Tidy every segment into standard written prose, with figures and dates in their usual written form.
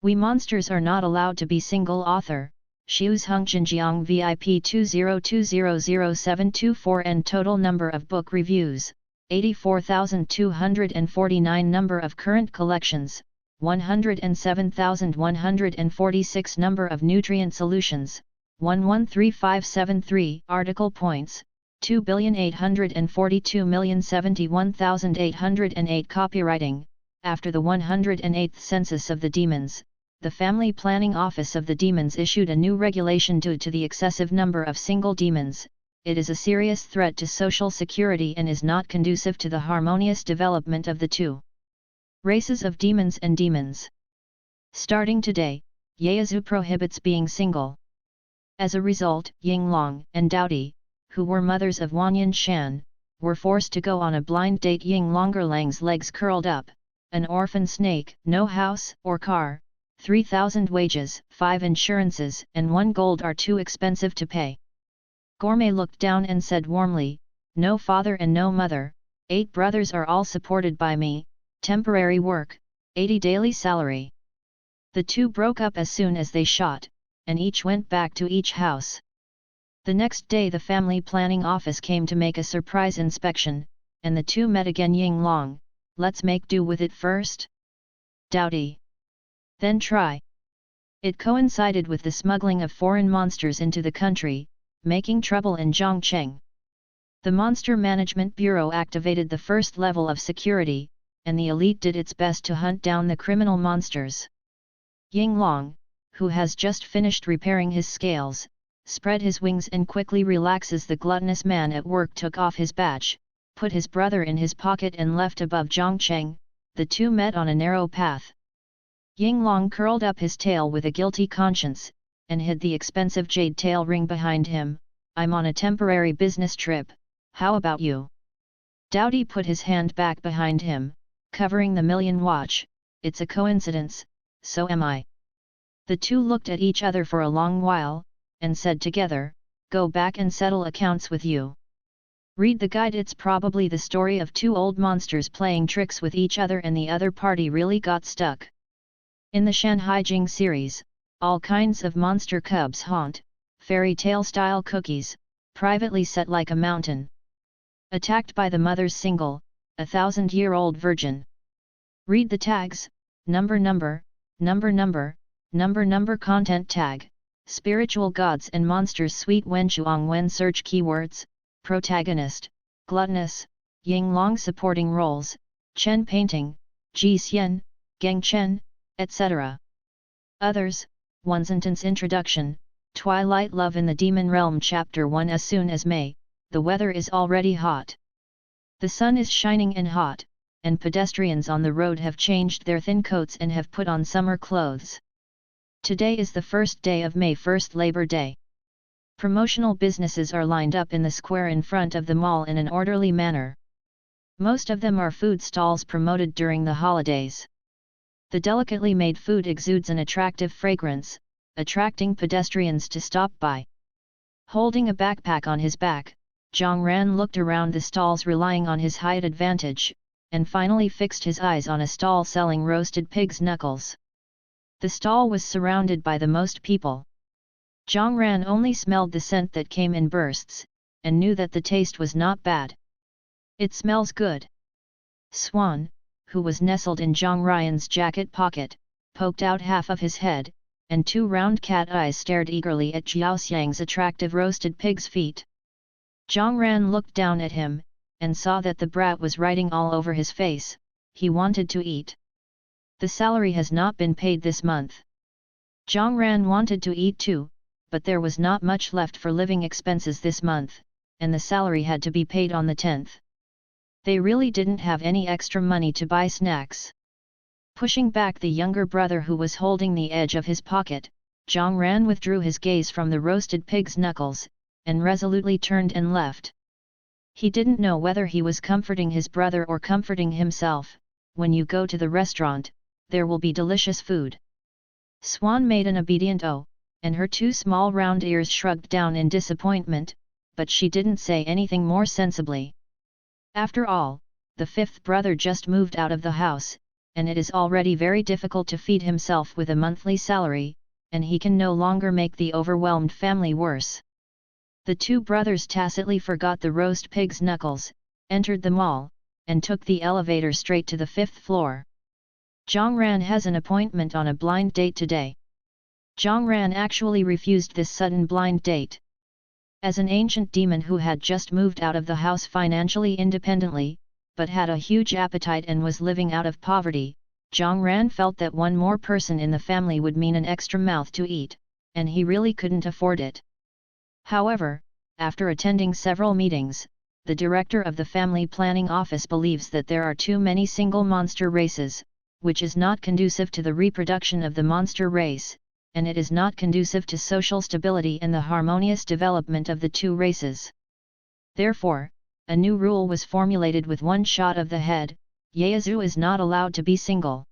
We monsters are not allowed to be single author. Xiuz Hongjianjiang VIP 20200724 and total number of book reviews, 84,249 number of current collections, 107,146 number of nutrient solutions, 113573 article points, 2,842,071,808 copywriting. After the 108th census of the demons, the Family Planning Office of the Demons issued a new regulation due to the excessive number of single demons. It is a serious threat to social security and is not conducive to the harmonious development of the two races of demons and demons. Starting today, Yaezu prohibits being single. As a result, Yinglong and Doughty, who were mothers of Wanyan Shan, were forced to go on a blind date. Yinglongerlang's legs curled up, an orphan snake, no house or car, 3,000 wages, 5 insurances and 1 gold are too expensive to pay. Gourmet looked down and said warmly, no father and no mother, 8 brothers are all supported by me, temporary work, 80 daily salary. The two broke up as soon as they shot, and each went back to each house. The next day the Family Planning Office came to make a surprise inspection, and the two met again. Yinglong, let's make do with it first. Doughty. Then try. It coincided with the smuggling of foreign monsters into the country, making trouble in Zhongcheng. The Monster Management Bureau activated the first level of security, and the elite did its best to hunt down the criminal monsters. Yinglong, who has just finished repairing his scales, spread his wings and quickly relaxes. The gluttonous man at work took off his badge, put his brother in his pocket and left above Zhongcheng. The two met on a narrow path. Yinglong curled up his tail with a guilty conscience, and hid the expensive jade tail ring behind him. I'm on a temporary business trip, how about you? Doughty put his hand back behind him, covering the million watch. It's a coincidence, so am I. The two looked at each other for a long while, and said together, go back and settle accounts with you. Read the guide. It's probably the story of two old monsters playing tricks with each other and the other party really got stuck. In the Shanhai Jing series, all kinds of monster cubs haunt, fairy tale style cookies, privately set like a mountain. Attacked by the mother's single, 1,000-year-old virgin. Read the tags, number, content tag, spiritual gods and monsters. Sweet Wen Chuang Wen. Search keywords, protagonist, gluttonous, Yinglong supporting roles, Chen painting, Ji Xian, Geng Chen, etc. Others, one sentence introduction, Twilight Love in the Demon Realm Chapter 1. As soon as May, the weather is already hot. The sun is shining and hot, and pedestrians on the road have changed their thin coats and have put on summer clothes. Today is the first day of May 1st, Labor Day. Promotional businesses are lined up in the square in front of the mall in an orderly manner. Most of them are food stalls promoted during the holidays. The delicately made food exudes an attractive fragrance, attracting pedestrians to stop by. Holding a backpack on his back, Zhang Ran looked around the stalls relying on his height advantage, and finally fixed his eyes on a stall selling roasted pig's knuckles. The stall was surrounded by the most people. Zhang Ran only smelled the scent that came in bursts, and knew that the taste was not bad. It smells good. Swan, who was nestled in Zhang Ryan's jacket pocket, poked out half of his head, and 2 round cat eyes stared eagerly at Jiaoxiang's attractive roasted pig's feet. Zhang Ran looked down at him, and saw that the brat was writing all over his face. He wanted to eat. The salary has not been paid this month. Zhang Ran wanted to eat too, but there was not much left for living expenses this month, and the salary had to be paid on the 10th. They really didn't have any extra money to buy snacks. Pushing back the younger brother who was holding the edge of his pocket, Zhang Ran withdrew his gaze from the roasted pig's knuckles, and resolutely turned and left. He didn't know whether he was comforting his brother or comforting himself. When you go to the restaurant, there will be delicious food. Swan made an obedient "oh," and her 2 small round ears shrugged down in disappointment, but she didn't say anything more sensibly. After all, the 5th brother just moved out of the house, and it is already very difficult to feed himself with a monthly salary, and he can no longer make the overwhelmed family worse. The two brothers tacitly forgot the roast pig's knuckles, entered the mall, and took the elevator straight to the 5th floor. Zhang Ran has an appointment on a blind date today. Zhang Ran actually refused this sudden blind date. As an ancient demon who had just moved out of the house financially independently, but had a huge appetite and was living out of poverty, Zhang Ran felt that one more person in the family would mean an extra mouth to eat, and he really couldn't afford it. However, after attending several meetings, the director of the family planning office believes that there are too many single monster races, which is not conducive to the reproduction of the monster race, and it is not conducive to social stability and the harmonious development of the two races. Therefore, a new rule was formulated with one shot of the head: Yaezu is not allowed to be single.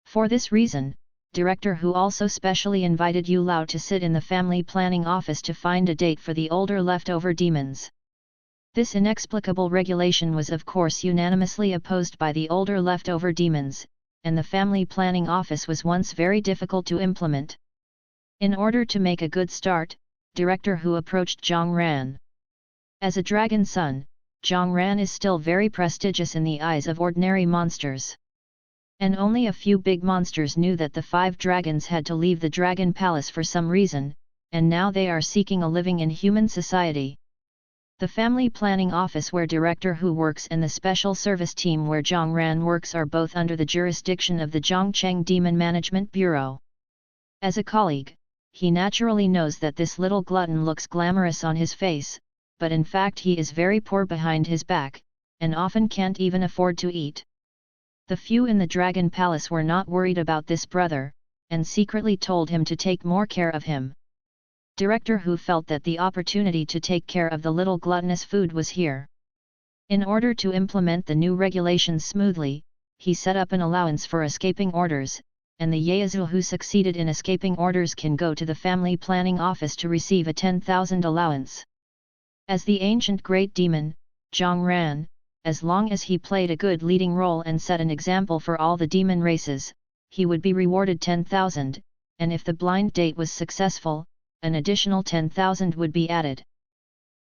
For this reason, Director Hu also specially invited Yu Lao to sit in the family planning office to find a date for the older leftover demons. This inexplicable regulation was of course unanimously opposed by the older leftover demons, and the family planning office was once very difficult to implement. In order to make a good start, Director Hu approached Zhang Ran. As a dragon son, Zhang Ran is still very prestigious in the eyes of ordinary monsters. And only a few big monsters knew that the 5 dragons had to leave the Dragon Palace for some reason, and now they are seeking a living in human society. The family planning office where Director Hu works and the special service team where Zhang Ran works are both under the jurisdiction of the Zhongcheng Demon Management Bureau. As a colleague, he naturally knows that this little glutton looks glamorous on his face, but in fact he is very poor behind his back, and often can't even afford to eat. The few in the Dragon Palace were not worried about this brother, and secretly told him to take more care of him. Director Hu felt that the opportunity to take care of the little gluttonous food was here. In order to implement the new regulations smoothly, he set up an allowance for escaping orders, and the Yaezu who succeeded in escaping orders can go to the family planning office to receive a 10,000 allowance. As the ancient great demon, Zhang Ran, as long as he played a good leading role and set an example for all the demon races, he would be rewarded 10,000, and if the blind date was successful, an additional 10,000 would be added.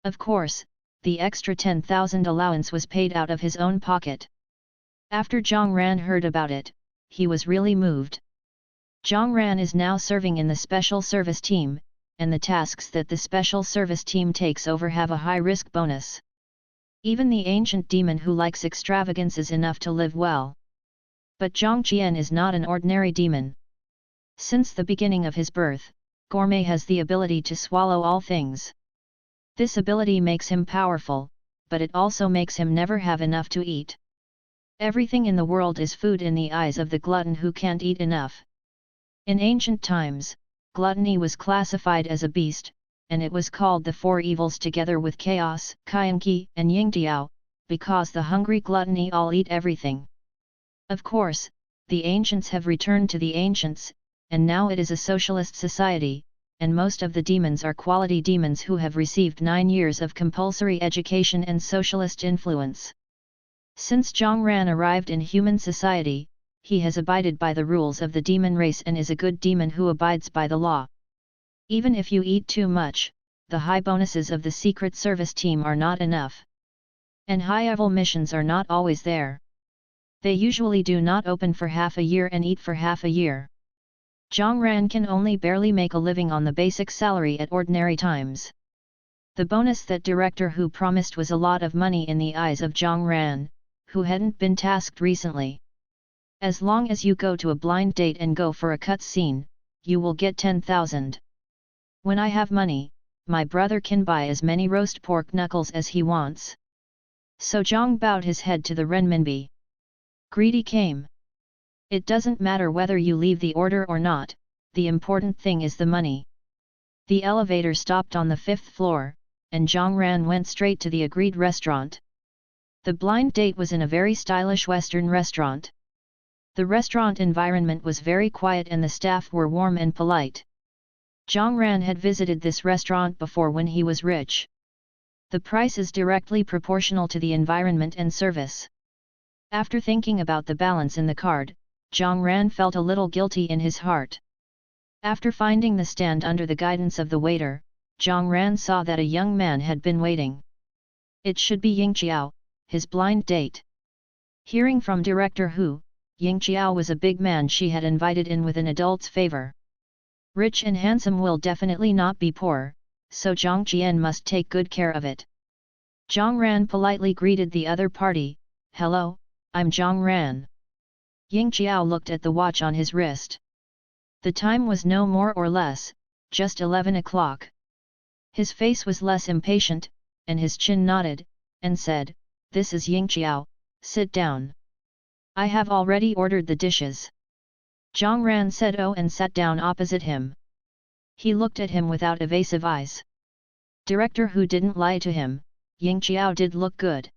Of course, the extra 10,000 allowance was paid out of his own pocket. After Zhang Ran heard about it, he was really moved. Zhang Ran is now serving in the special service team, and the tasks that the special service team takes over have a high risk bonus. Even the ancient demon who likes extravagance is enough to live well. But Zhang Qian is not an ordinary demon. Since the beginning of his birth, Gourmet has the ability to swallow all things. This ability makes him powerful, but it also makes him never have enough to eat. Everything in the world is food in the eyes of the glutton who can't eat enough. In ancient times, gluttony was classified as a beast, and it was called the 4 evils together with chaos, Qianqi, and Yingtiao, because the hungry gluttony all eat everything. Of course, the ancients have returned to the ancients, and now it is a socialist society, and most of the demons are quality demons who have received 9 years of compulsory education and socialist influence. Since Zhang Ran arrived in human society, he has abided by the rules of the demon race and is a good demon who abides by the law. Even if you eat too much, the high bonuses of the secret service team are not enough. And high-level missions are not always there. They usually do not open for half a year and eat for half a year. Zhang Ran can only barely make a living on the basic salary at ordinary times. The bonus that Director Hu promised was a lot of money in the eyes of Zhang Ran, who hadn't been tasked recently. As long as you go to a blind date and go for a cut scene, you will get 10,000. When I have money, my brother can buy as many roast pork knuckles as he wants. So Zhang bowed his head to the renminbi. Greedy came. It doesn't matter whether you leave the order or not, the important thing is the money. The elevator stopped on the 5th floor, and Zhang Ran went straight to the agreed restaurant. The blind date was in a very stylish Western restaurant. The restaurant environment was very quiet and the staff were warm and polite. Zhang Ran had visited this restaurant before when he was rich. The price is directly proportional to the environment and service. After thinking about the balance in the card, Zhang Ran felt a little guilty in his heart. After finding the stand under the guidance of the waiter, Zhang Ran saw that a young man had been waiting. It should be Ying Qiao, his blind date. Hearing from Director Hu, Ying Qiao was a big man she had invited in with an adult's favor. Rich and handsome will definitely not be poor, so Zhang Qian must take good care of it. Zhang Ran politely greeted the other party. "Hello, I'm Zhang Ran." Ying Qiao looked at the watch on his wrist. The time was no more or less, just 11 o'clock. His face was less impatient, and his chin nodded, and said, "This is Ying Qiao, sit down. I have already ordered the dishes." Zhang Ran said oh and sat down opposite him. He looked at him without evasive eyes. Director Hu didn't lie to him, Ying Qiao did look good.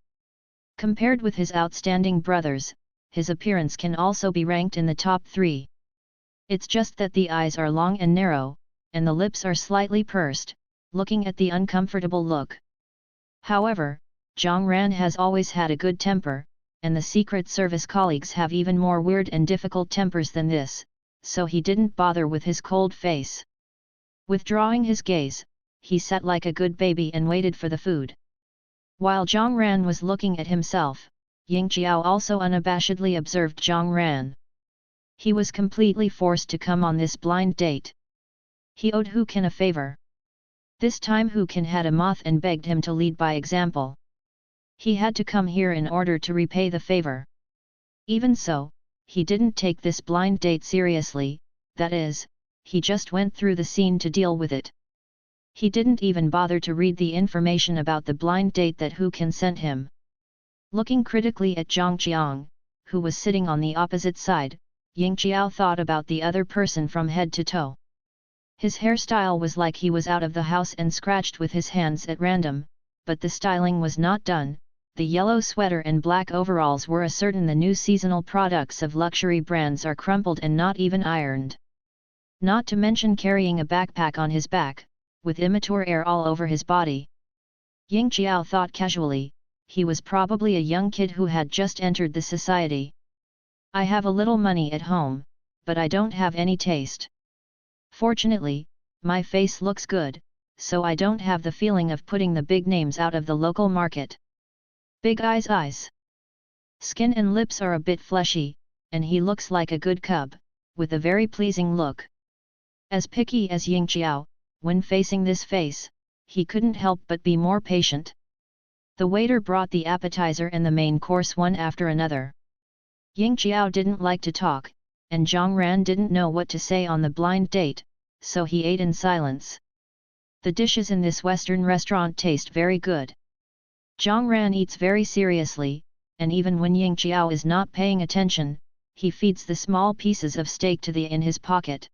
Compared with his outstanding brothers, his appearance can also be ranked in the top 3. It's just that the eyes are long and narrow, and the lips are slightly pursed, looking at the uncomfortable look. However, Zhang Ran has always had a good temper, and the Secret Service colleagues have even more weird and difficult tempers than this, so he didn't bother with his cold face. Withdrawing his gaze, he sat like a good baby and waited for the food. While Zhang Ran was looking at himself, Ying Qiao also unabashedly observed Zhang Ran. He was completely forced to come on this blind date. He owed Hu Kan a favor. This time Hu Kan had a moth and begged him to lead by example. He had to come here in order to repay the favor. Even so, he didn't take this blind date seriously, that is, he just went through the scene to deal with it. He didn't even bother to read the information about the blind date that Hu Kan sent him. Looking critically at Zhang Qiang, who was sitting on the opposite side, Ying Qiao thought about the other person from head to toe. His hairstyle was like he was out of the house and scratched with his hands at random, but the styling was not done. The yellow sweater and black overalls were certain the new seasonal products of luxury brands are crumpled and not even ironed. Not to mention carrying a backpack on his back, with immature air all over his body. Ying Qiao thought casually, he was probably a young kid who had just entered the society. "I have a little money at home, but I don't have any taste. Fortunately, my face looks good, so I don't have the feeling of putting the big names out of the local market." Big eyes. Skin and lips are a bit fleshy, and he looks like a good cub, with a very pleasing look. As picky as Ying Qiao, when facing this face, he couldn't help but be more patient. The waiter brought the appetizer and the main course one after another. Ying Qiao didn't like to talk, and Zhang Ran didn't know what to say on the blind date, so he ate in silence. The dishes in this Western restaurant taste very good. Zhang Ran eats very seriously, and even when Ying Qiao is not paying attention, he feeds the small pieces of steak to the in his pocket.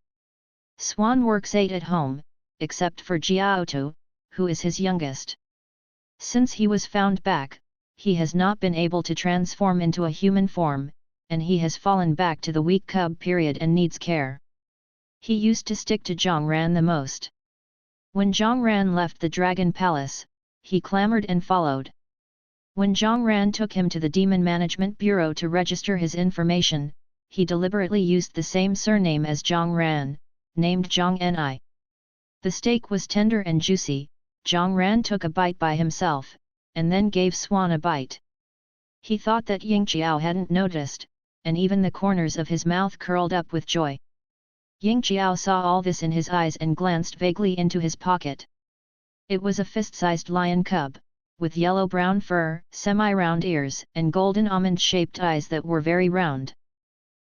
Swan works 8 at home, except for Jiaotu, who is his youngest. Since he was found back, he has not been able to transform into a human form, and he has fallen back to the weak cub period and needs care. He used to stick to Zhang Ran the most. When Zhang Ran left the Dragon Palace, he clamored and followed. When Zhang Ran took him to the Demon Management Bureau to register his information, he deliberately used the same surname as Zhang Ran, named Zhang Ni. The steak was tender and juicy. Zhang Ran took a bite by himself, and then gave Swan a bite. He thought that Ying Qiao hadn't noticed, and even the corners of his mouth curled up with joy. Ying Qiao saw all this in his eyes and glanced vaguely into his pocket. It was a fist-sized lion cub, with yellow-brown fur, semi-round ears, and golden almond-shaped eyes that were very round.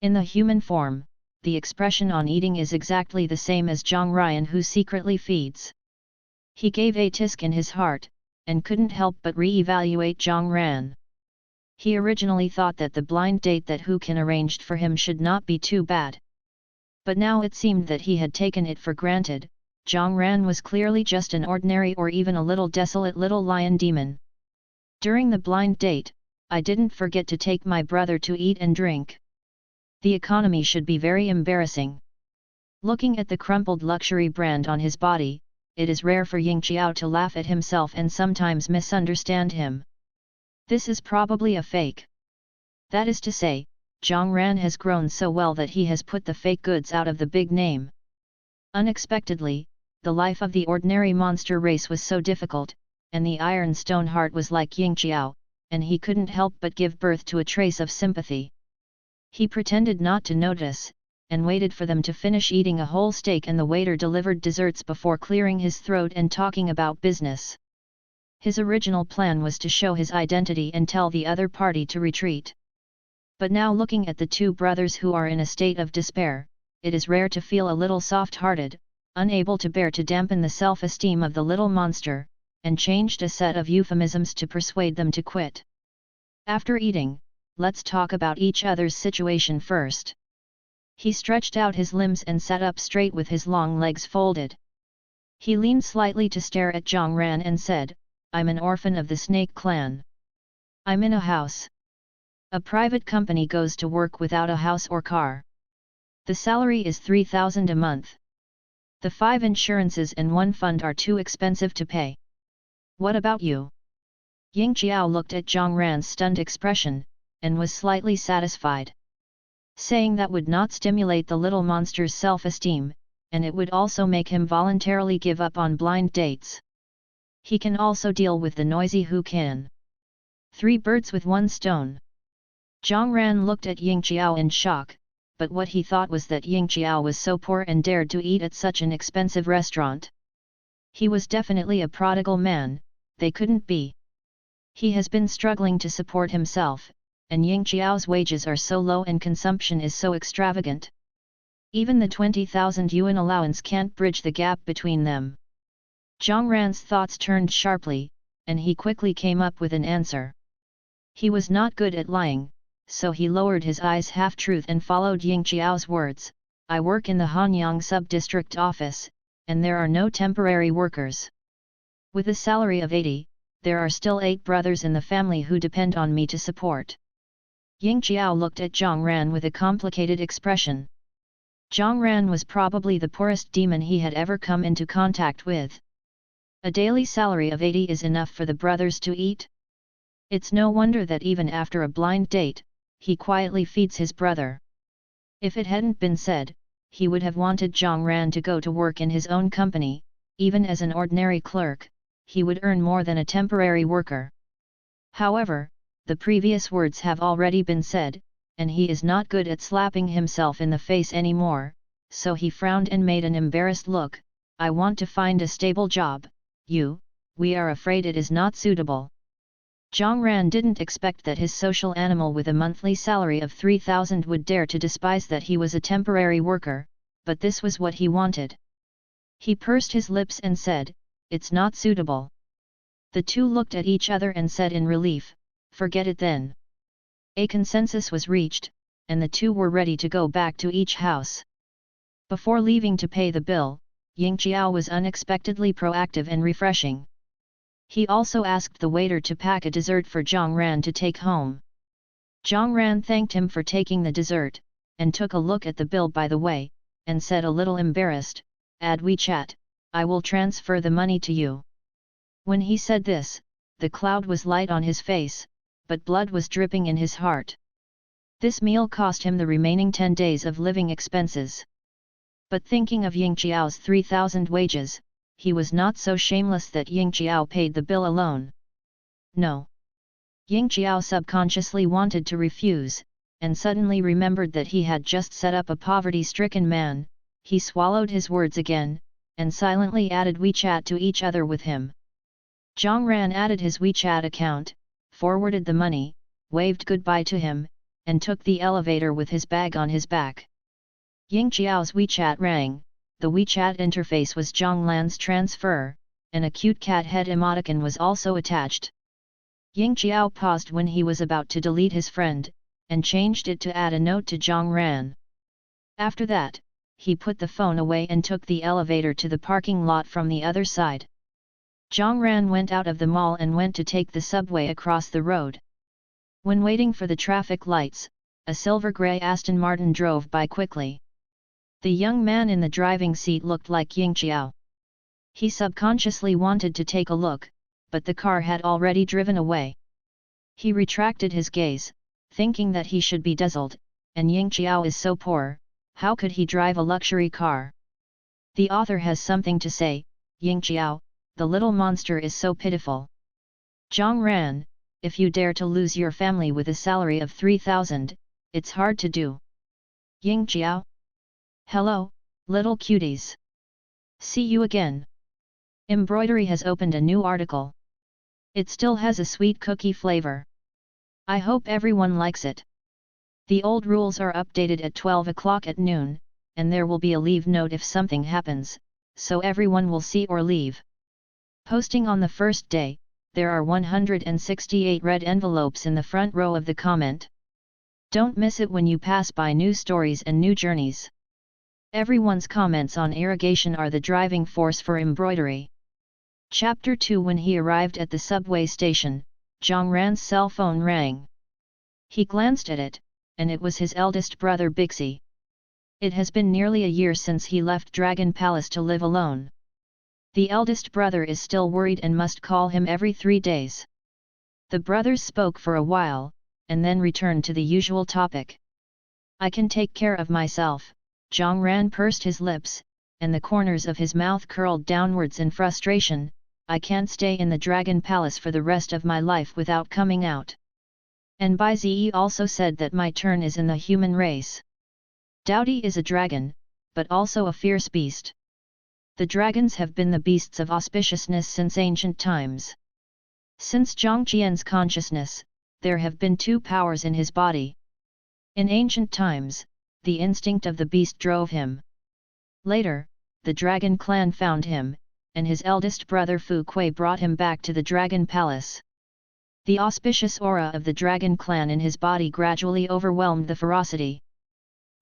In the human form, the expression on eating is exactly the same as Zhang Ryan, who secretly feeds. He gave a tisk in his heart, and couldn't help but re-evaluate Zhang Ran. He originally thought that the blind date that Hu Kan arranged for him should not be too bad. But now it seemed that he had taken it for granted. Zhang Ran was clearly just an ordinary or even a little desolate little lion demon. During the blind date, I didn't forget to take my brother to eat and drink. The economy should be very embarrassing. Looking at the crumpled luxury brand on his body, it is rare for Ying Qiao to laugh at himself and sometimes misunderstand him. This is probably a fake. That is to say, Zhang Ran has grown so well that he has put the fake goods out of the big name. Unexpectedly, the life of the ordinary monster race was so difficult, and the iron stone heart was like Ying Qiao, and he couldn't help but give birth to a trace of sympathy. He pretended not to notice, and waited for them to finish eating a whole steak, and the waiter delivered desserts before clearing his throat and talking about business. His original plan was to show his identity and tell the other party to retreat. But now, looking at the two brothers who are in a state of despair, it is rare to feel a little soft-hearted, unable to bear to dampen the self-esteem of the little monster, and changed a set of euphemisms to persuade them to quit. After eating, let's talk about each other's situation first. He stretched out his limbs and sat up straight with his long legs folded. He leaned slightly to stare at Zhang Ran and said, "I'm an orphan of the snake clan. I'm in a house. A private company goes to work without a house or car. The salary is 3,000 a month. The 5 insurances and 1 fund are too expensive to pay. What about you?" Ying Qiao looked at Zhang Ran's stunned expression, and was slightly satisfied. Saying that would not stimulate the little monster's self-esteem, and it would also make him voluntarily give up on blind dates. He can also deal with the noisy who can. 3 birds with 1 stone. Zhang Ran looked at Ying Qiao in shock, but what he thought was that Ying Qiao was so poor and dared to eat at such an expensive restaurant. He was definitely a prodigal man, they couldn't be. He has been struggling to support himself, and Ying Qiao's wages are so low and consumption is so extravagant. Even the 20,000 yuan allowance can't bridge the gap between them. Zhang Ran's thoughts turned sharply, and he quickly came up with an answer. He was not good at lying, so he lowered his eyes half-truth and followed Ying Qiao's words, "I work in the Hanyang sub-district office, and there are no temporary workers. With a salary of 80, there are still 8 brothers in the family who depend on me to support." Ying Qiao looked at Zhang Ran with a complicated expression. Zhang Ran was probably the poorest demon he had ever come into contact with. A daily salary of 80 is enough for the brothers to eat? It's no wonder that even after a blind date, he quietly feeds his brother. If it hadn't been said, he would have wanted Zhang Ran to go to work in his own company. Even as an ordinary clerk, he would earn more than a temporary worker. However, the previous words have already been said, and he is not good at slapping himself in the face anymore, so he frowned and made an embarrassed look. "I want to find a stable job, we are afraid it is not suitable." Zhang Ran didn't expect that his social animal with a monthly salary of 3,000 would dare to despise that he was a temporary worker, but this was what he wanted. He pursed his lips and said, "It's not suitable." The two looked at each other and said in relief, "Forget it then." A consensus was reached, and the two were ready to go back to each house. Before leaving to pay the bill, Ying Qiao was unexpectedly proactive and refreshing. He also asked the waiter to pack a dessert for Zhang Ran to take home. Zhang Ran thanked him for taking the dessert, and took a look at the bill by the way, and said a little embarrassed, "Add WeChat, I will transfer the money to you." When he said this, the cloud was light on his face, but blood was dripping in his heart. This meal cost him the remaining 10 days of living expenses. But thinking of Ying Qiao's 3,000 wages, he was not so shameless that Ying Qiao paid the bill alone. No. Ying Qiao subconsciously wanted to refuse, and suddenly remembered that he had just set up a poverty-stricken man. He swallowed his words again, and silently added WeChat to each other with him. Zhang Ran added his WeChat account, forwarded the money, waved goodbye to him, and took the elevator with his bag on his back. Ying Qiao's WeChat rang. The WeChat interface was Zhang Lan's transfer, and a cute cat head emoticon was also attached. Ying Qiao paused when he was about to delete his friend, and changed it to add a note to Zhang Ran. After that, he put the phone away and took the elevator to the parking lot from the other side. Zhang Ran went out of the mall and went to take the subway across the road. When waiting for the traffic lights, a silver-grey Aston Martin drove by quickly. The young man in the driving seat looked like Ying Qiao. He subconsciously wanted to take a look, but the car had already driven away. He retracted his gaze, thinking that he should be dazzled, and Ying Qiao is so poor, how could he drive a luxury car? The author has something to say, Ying Qiao, the little monster is so pitiful. Zhang Ran, if you dare to lose your family with a salary of 3,000, it's hard to do. Ying Qiao? Hello, little cuties. See you again. Embroidery has opened a new article. It still has a sweet cookie flavor. I hope everyone likes it. The old rules are updated at 12 o'clock at noon, and there will be a leave note if something happens, so everyone will see or leave. Posting on the first day, there are 168 red envelopes in the front row of the comment. Don't miss it when you pass by new stories and new journeys. Everyone's comments on irrigation are the driving force for embroidery. Chapter 2. When he arrived at the subway station, Zhang Ran's cell phone rang. He glanced at it, and it was his eldest brother Bixi. It has been nearly a year since he left Dragon Palace to live alone. The eldest brother is still worried and must call him every 3 days. The brothers spoke for a while, and then returned to the usual topic. I can take care of myself. Zhang Ran pursed his lips, and the corners of his mouth curled downwards in frustration. I can't stay in the Dragon Palace for the rest of my life without coming out. And Bai Zi also said that my turn is in the human race. Dowdy is a dragon, but also a fierce beast. The dragons have been the beasts of auspiciousness since ancient times. Since Zhang Qian's consciousness, there have been 2 powers in his body. In ancient times, the instinct of the beast drove him. Later, the dragon clan found him, and his eldest brother Fu Kui brought him back to the Dragon Palace. The auspicious aura of the dragon clan in his body gradually overwhelmed the ferocity.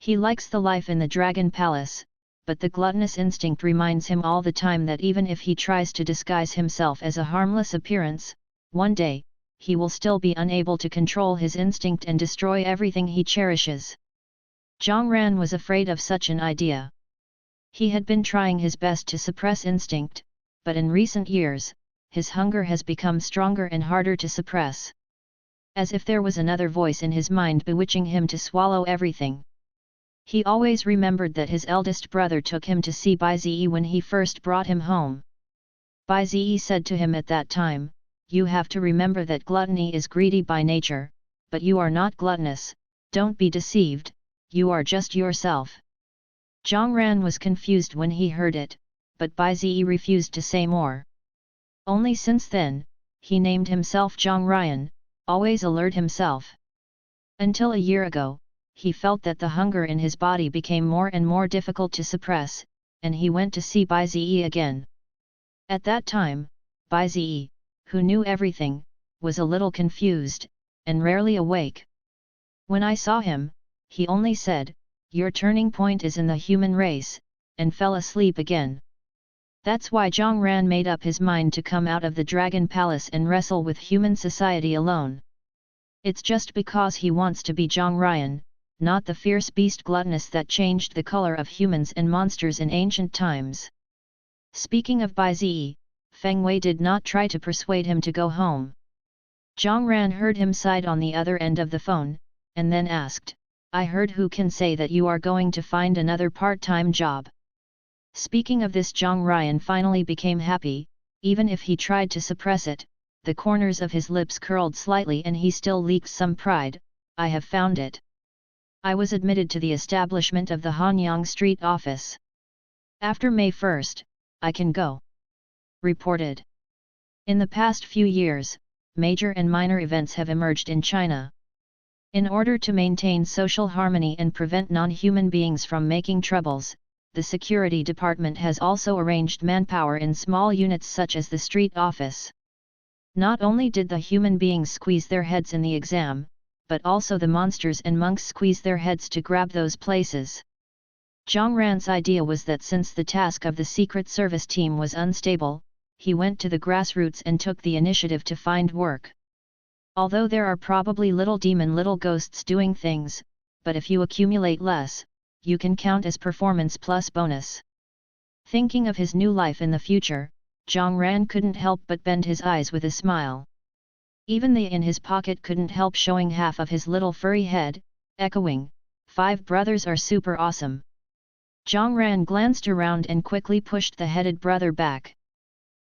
He likes the life in the Dragon Palace, but the gluttonous instinct reminds him all the time that even if he tries to disguise himself as a harmless appearance, one day, he will still be unable to control his instinct and destroy everything he cherishes. Zhang Ran was afraid of such an idea. He had been trying his best to suppress instinct, but in recent years, his hunger has become stronger and harder to suppress. As if there was another voice in his mind bewitching him to swallow everything. He always remembered that his eldest brother took him to see Bai Zi when he first brought him home. Bai Zi said to him at that time, "You have to remember that gluttony is greedy by nature, but you are not gluttonous, don't be deceived, you are just yourself." Zhang Ran was confused when he heard it, but Bai Zi refused to say more. Only since then, he named himself Zhang Ryan, always alert himself. Until a year ago, he felt that the hunger in his body became more and more difficult to suppress, and he went to see Bai Zi again. At that time, Bai Zi, who knew everything, was a little confused, and rarely awake. When I saw him, he only said, "Your turning point is in the human race," and fell asleep again. That's why Zhang Ran made up his mind to come out of the Dragon Palace and wrestle with human society alone. It's just because he wants to be Zhang Ryan, not the fierce beast gluttonous that changed the color of humans and monsters in ancient times. Speaking of Bai Zi, Feng Wei did not try to persuade him to go home. Zhang Ran heard him sigh on the other end of the phone, and then asked, "I heard who can say that you are going to find another part-time job?" Speaking of this, Zhang Ryan finally became happy, even if he tried to suppress it, the corners of his lips curled slightly and he still leaked some pride. "I have found it. I was admitted to the establishment of the Hanyang Street office. After May 1st, I can go." Reported. In the past few years, major and minor events have emerged in China. In order to maintain social harmony and prevent non-human beings from making troubles, the security department has also arranged manpower in small units such as the street office. Not only did the human beings squeeze their heads in the exam, but also the monsters and monks squeeze their heads to grab those places. Zhang Ran's idea was that since the task of the Secret Service team was unstable, he went to the grassroots and took the initiative to find work. Although there are probably little ghosts doing things, but if you accumulate less, you can count as performance plus bonus. Thinking of his new life in the future, Zhang Ran couldn't help but bend his eyes with a smile. Even the in his pocket couldn't help showing half of his little furry head, echoing, "Five brothers are super awesome." Zhang Ran glanced around and quickly pushed the headed brother back.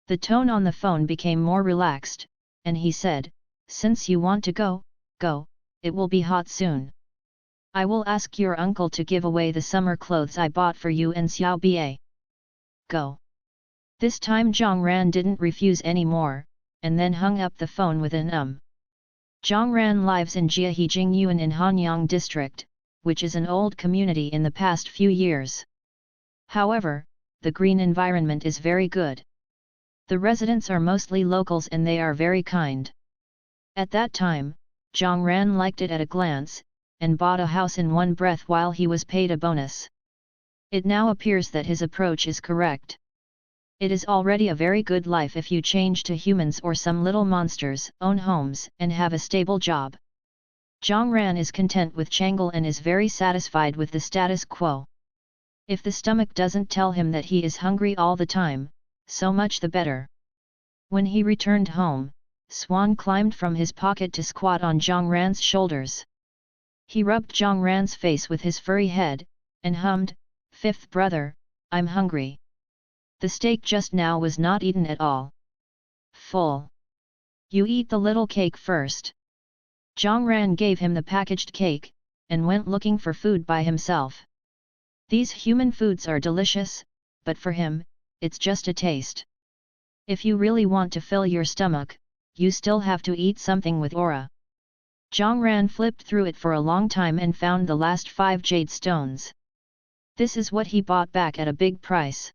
The tone on the phone became more relaxed, and he said, "Since you want to go, go, it will be hot soon. I will ask your uncle to give away the summer clothes I bought for you and Xiao Ba. Go." This time Zhang Ran didn't refuse any more, and then hung up the phone with an Zhang Ran lives in Jiahejing Yuan in Hanyang district, which is an old community in the past few years. However, the green environment is very good. The residents are mostly locals and they are very kind. At that time, Zhang Ran liked it at a glance, and bought a house in one breath while he was paid a bonus. It now appears that his approach is correct. It is already a very good life if you change to humans or some little monsters, own homes, and have a stable job. Zhang Ran is content with Chang'e and is very satisfied with the status quo. If the stomach doesn't tell him that he is hungry all the time, so much the better. When he returned home, Swan climbed from his pocket to squat on Zhang Ran's shoulders. He rubbed Zhang Ran's face with his furry head, and hummed, "Fifth brother, I'm hungry." The steak just now was not eaten at all. Full. You eat the little cake first. Zhang Ran gave him the packaged cake, and went looking for food by himself. These human foods are delicious, but for him, it's just a taste. If you really want to fill your stomach, you still have to eat something with aura. Zhang Ran flipped through it for a long time and found the last 5 jade stones. This is what he bought back at a big price.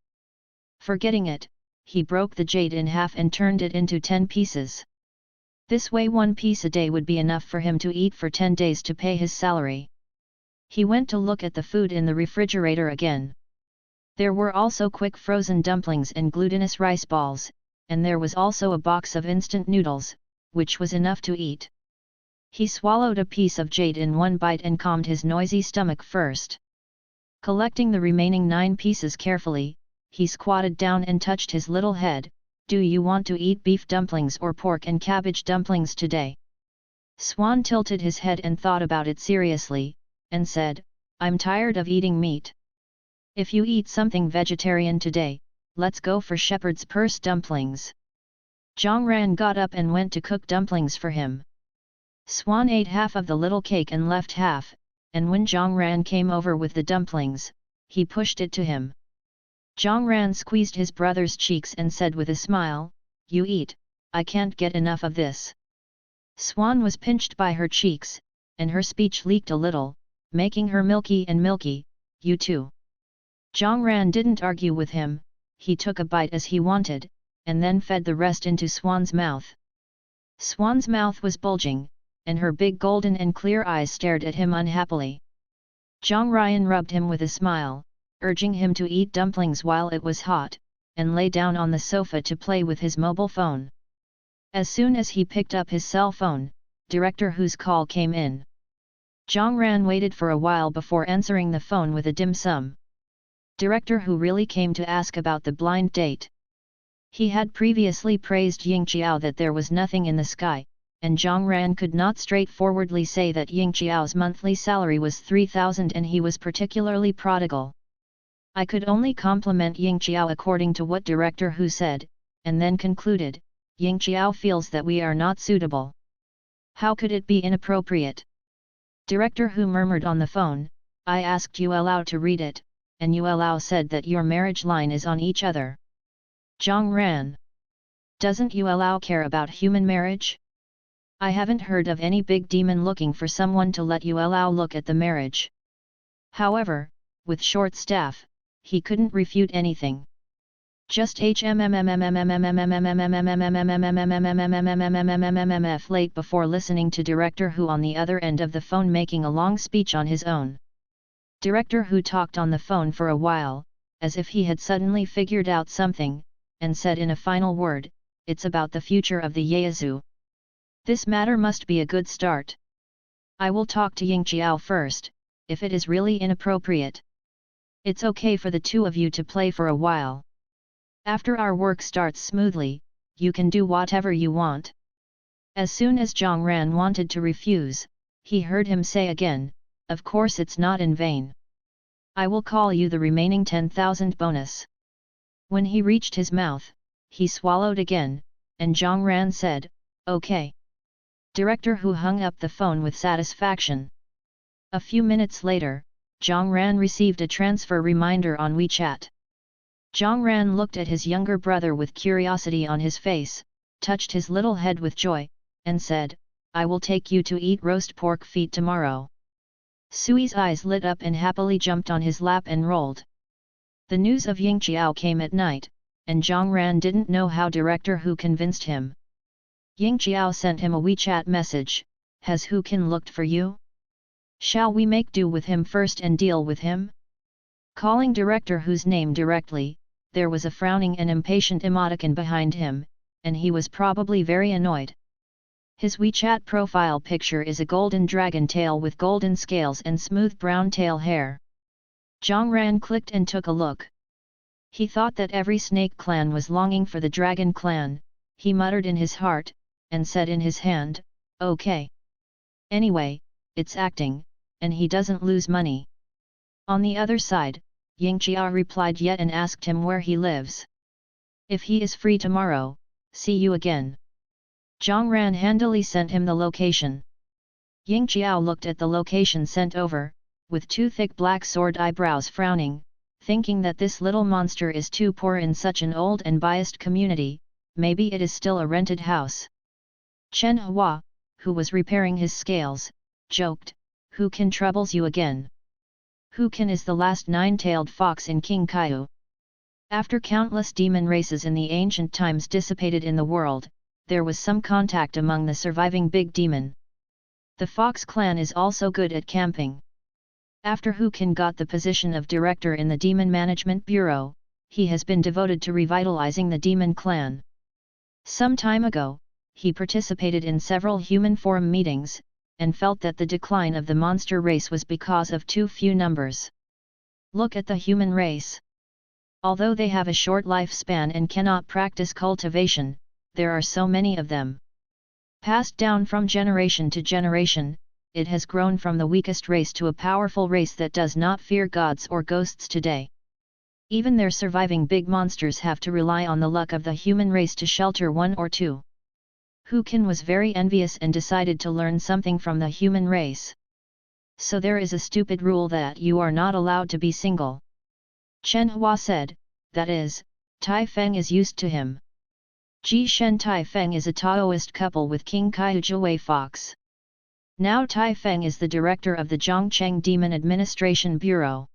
Forgetting it, he broke the jade in half and turned it into 10 pieces. This way 1 piece a day would be enough for him to eat for 10 days to pay his salary. He went to look at the food in the refrigerator again. There were also quick frozen dumplings and glutinous rice balls, and there was also a box of instant noodles, which was enough to eat. He swallowed a piece of jade in one bite and calmed his noisy stomach first. Collecting the remaining 9 pieces carefully, he squatted down and touched his little head. "Do you want to eat beef dumplings or pork and cabbage dumplings today?" Swan tilted his head and thought about it seriously, and said, "I'm tired of eating meat. If you eat something vegetarian today, let's go for shepherd's purse dumplings." Zhang Ran got up and went to cook dumplings for him. Swan ate half of the little cake and left half, and when Zhang Ran came over with the dumplings, he pushed it to him. Zhang Ran squeezed his brother's cheeks and said with a smile, "You eat, I can't get enough of this." Swan was pinched by her cheeks, and her speech leaked a little, making her milky and milky, "You too." Zhang Ran didn't argue with him, he took a bite as he wanted, and then fed the rest into Swan's mouth. Swan's mouth was bulging, and her big golden and clear eyes stared at him unhappily. Zhang Ryan rubbed him with a smile, urging him to eat dumplings while it was hot, and lay down on the sofa to play with his mobile phone. As soon as he picked up his cell phone, Director Hu's call came in. Zhang Ran waited for a while before answering the phone with a dim sum. Director Hu really came to ask about the blind date. He had previously praised Ying Qiao that there was nothing in the sky, and Zhang Ran could not straightforwardly say that Ying Qiao's monthly salary was 3,000 and he was particularly prodigal. "I could only compliment Ying Qiao according to what Director Hu said," and then concluded, "Ying Qiao feels that we are not suitable. How could it be inappropriate?" Director Hu murmured on the phone, "I asked Yu Lao to read it, and Yu Lao said that your marriage line is on each other." Zhang Ran. Doesn't Yu Lao care about human marriage? I haven't heard of any big demon looking for someone to let Yu Lao look at the marriage. However, with short staff, he couldn't refute anything. Just late before listening to Director Hu on the other end of the phone making a long speech on his own. Director Hu talked on the phone for a while, as if he had suddenly figured out something, and said in a final word, "It's about the future of the Yaezu. This matter must be a good start. I will talk to Ying Qiao first, if it is really inappropriate. It's okay for the two of you to play for a while. After our work starts smoothly, you can do whatever you want." As soon as Zhang Ran wanted to refuse, he heard him say again, "Of course it's not in vain. I will call you the remaining 10,000 bonus." When he reached his mouth, he swallowed again, and Zhang Ran said, "Okay." Director Hu hung up the phone with satisfaction. A few minutes later, Zhang Ran received a transfer reminder on WeChat. Zhang Ran looked at his younger brother with curiosity on his face, touched his little head with joy, and said, "I will take you to eat roast pork feet tomorrow." Sui's eyes lit up and happily jumped on his lap and rolled. The news of Ying Qiao came at night, and Zhang Ran didn't know how Director Hu convinced him. Ying Qiao sent him a WeChat message, "Has Hu Kan looked for you? Shall we make do with him first and deal with him?" Calling Director Hu's name directly, there was a frowning and impatient emoticon behind him, and he was probably very annoyed. His WeChat profile picture is a golden dragon tail with golden scales and smooth brown tail hair. Zhang Ran clicked and took a look. He thought that every snake clan was longing for the dragon clan. He muttered in his heart, and said in his hand, "Okay. Anyway, it's acting, and he doesn't lose money." On the other side, Ying Qiao replied yet and asked him where he lives. "If he is free tomorrow, see you again." Zhang Ran handily sent him the location. Ying Qiao looked at the location sent over, with two thick black sword eyebrows frowning, thinking that this little monster is too poor in such an old and biased community, maybe it is still a rented house. Chen Hua, who was repairing his scales, joked, "Hu Kan troubles you again. Hu Kan is the last nine-tailed fox in King Kaiu. After countless demon races in the ancient times dissipated in the world, there was some contact among the surviving big demon. The Fox clan is also good at camping. After Hu Kan got the position of director in the Demon Management Bureau, he has been devoted to revitalizing the demon clan. Some time ago, he participated in several human forum meetings, and felt that the decline of the monster race was because of too few numbers. Look at the human race. Although they have a short lifespan and cannot practice cultivation, there are so many of them. Passed down from generation to generation, it has grown from the weakest race to a powerful race that does not fear gods or ghosts today. Even their surviving big monsters have to rely on the luck of the human race to shelter one or two. Hu Kan was very envious and decided to learn something from the human race. So there is a stupid rule that you are not allowed to be single. Chen Hua said, that is, Tai Feng is used to him. Ji Shen Tai Feng is a Taoist couple with King Kaiu Jiwei Fox. Now Tai Feng is the director of the Zhongcheng Demon Administration Bureau.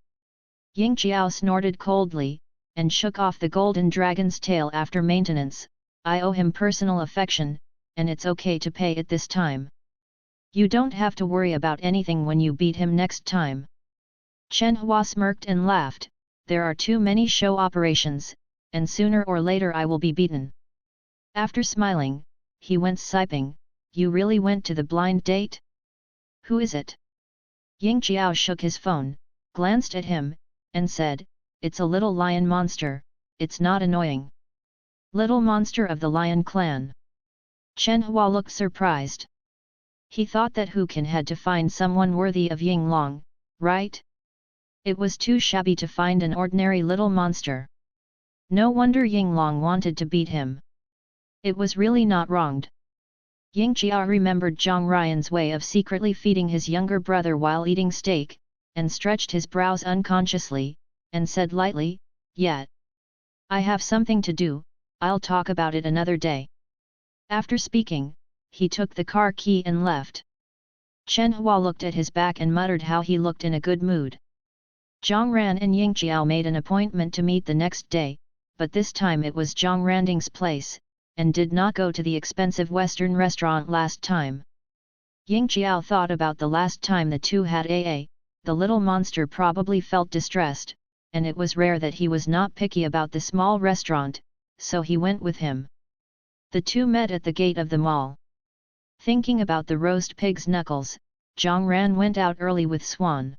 Ying Qiao snorted coldly, and shook off the golden dragon's tail after maintenance. "I owe him personal affection, and it's okay to pay it this time. You don't have to worry about anything when you beat him next time." Chen Hua smirked and laughed, "There are too many show operations, and sooner or later I will be beaten." After smiling, he went siping, "You really went to the blind date? Who is it?" Ying Qiao shook his phone, glanced at him, and said, "It's a little lion monster, it's not annoying." "Little monster of the lion clan." Chen Hua looked surprised. He thought that Hu Kan had to find someone worthy of Ying Long, right? It was too shabby to find an ordinary little monster. No wonder Ying Long wanted to beat him. It was really not wronged. Ying Qiao remembered Zhang Ryan's way of secretly feeding his younger brother while eating steak, and stretched his brows unconsciously, and said lightly, "Yet. I have something to do, I'll talk about it another day." After speaking, he took the car key and left. Chen Hua looked at his back and muttered how he looked in a good mood. Zhang Ran and Ying Qiao made an appointment to meet the next day, but this time it was Zhang Randing's place, and did not go to the expensive Western restaurant last time. Ying Qiao thought about the last time the two had the little monster probably felt distressed, and it was rare that he was not picky about the small restaurant, so he went with him. The two met at the gate of the mall. Thinking about the roast pig's knuckles, Zhang Ran went out early with Swan.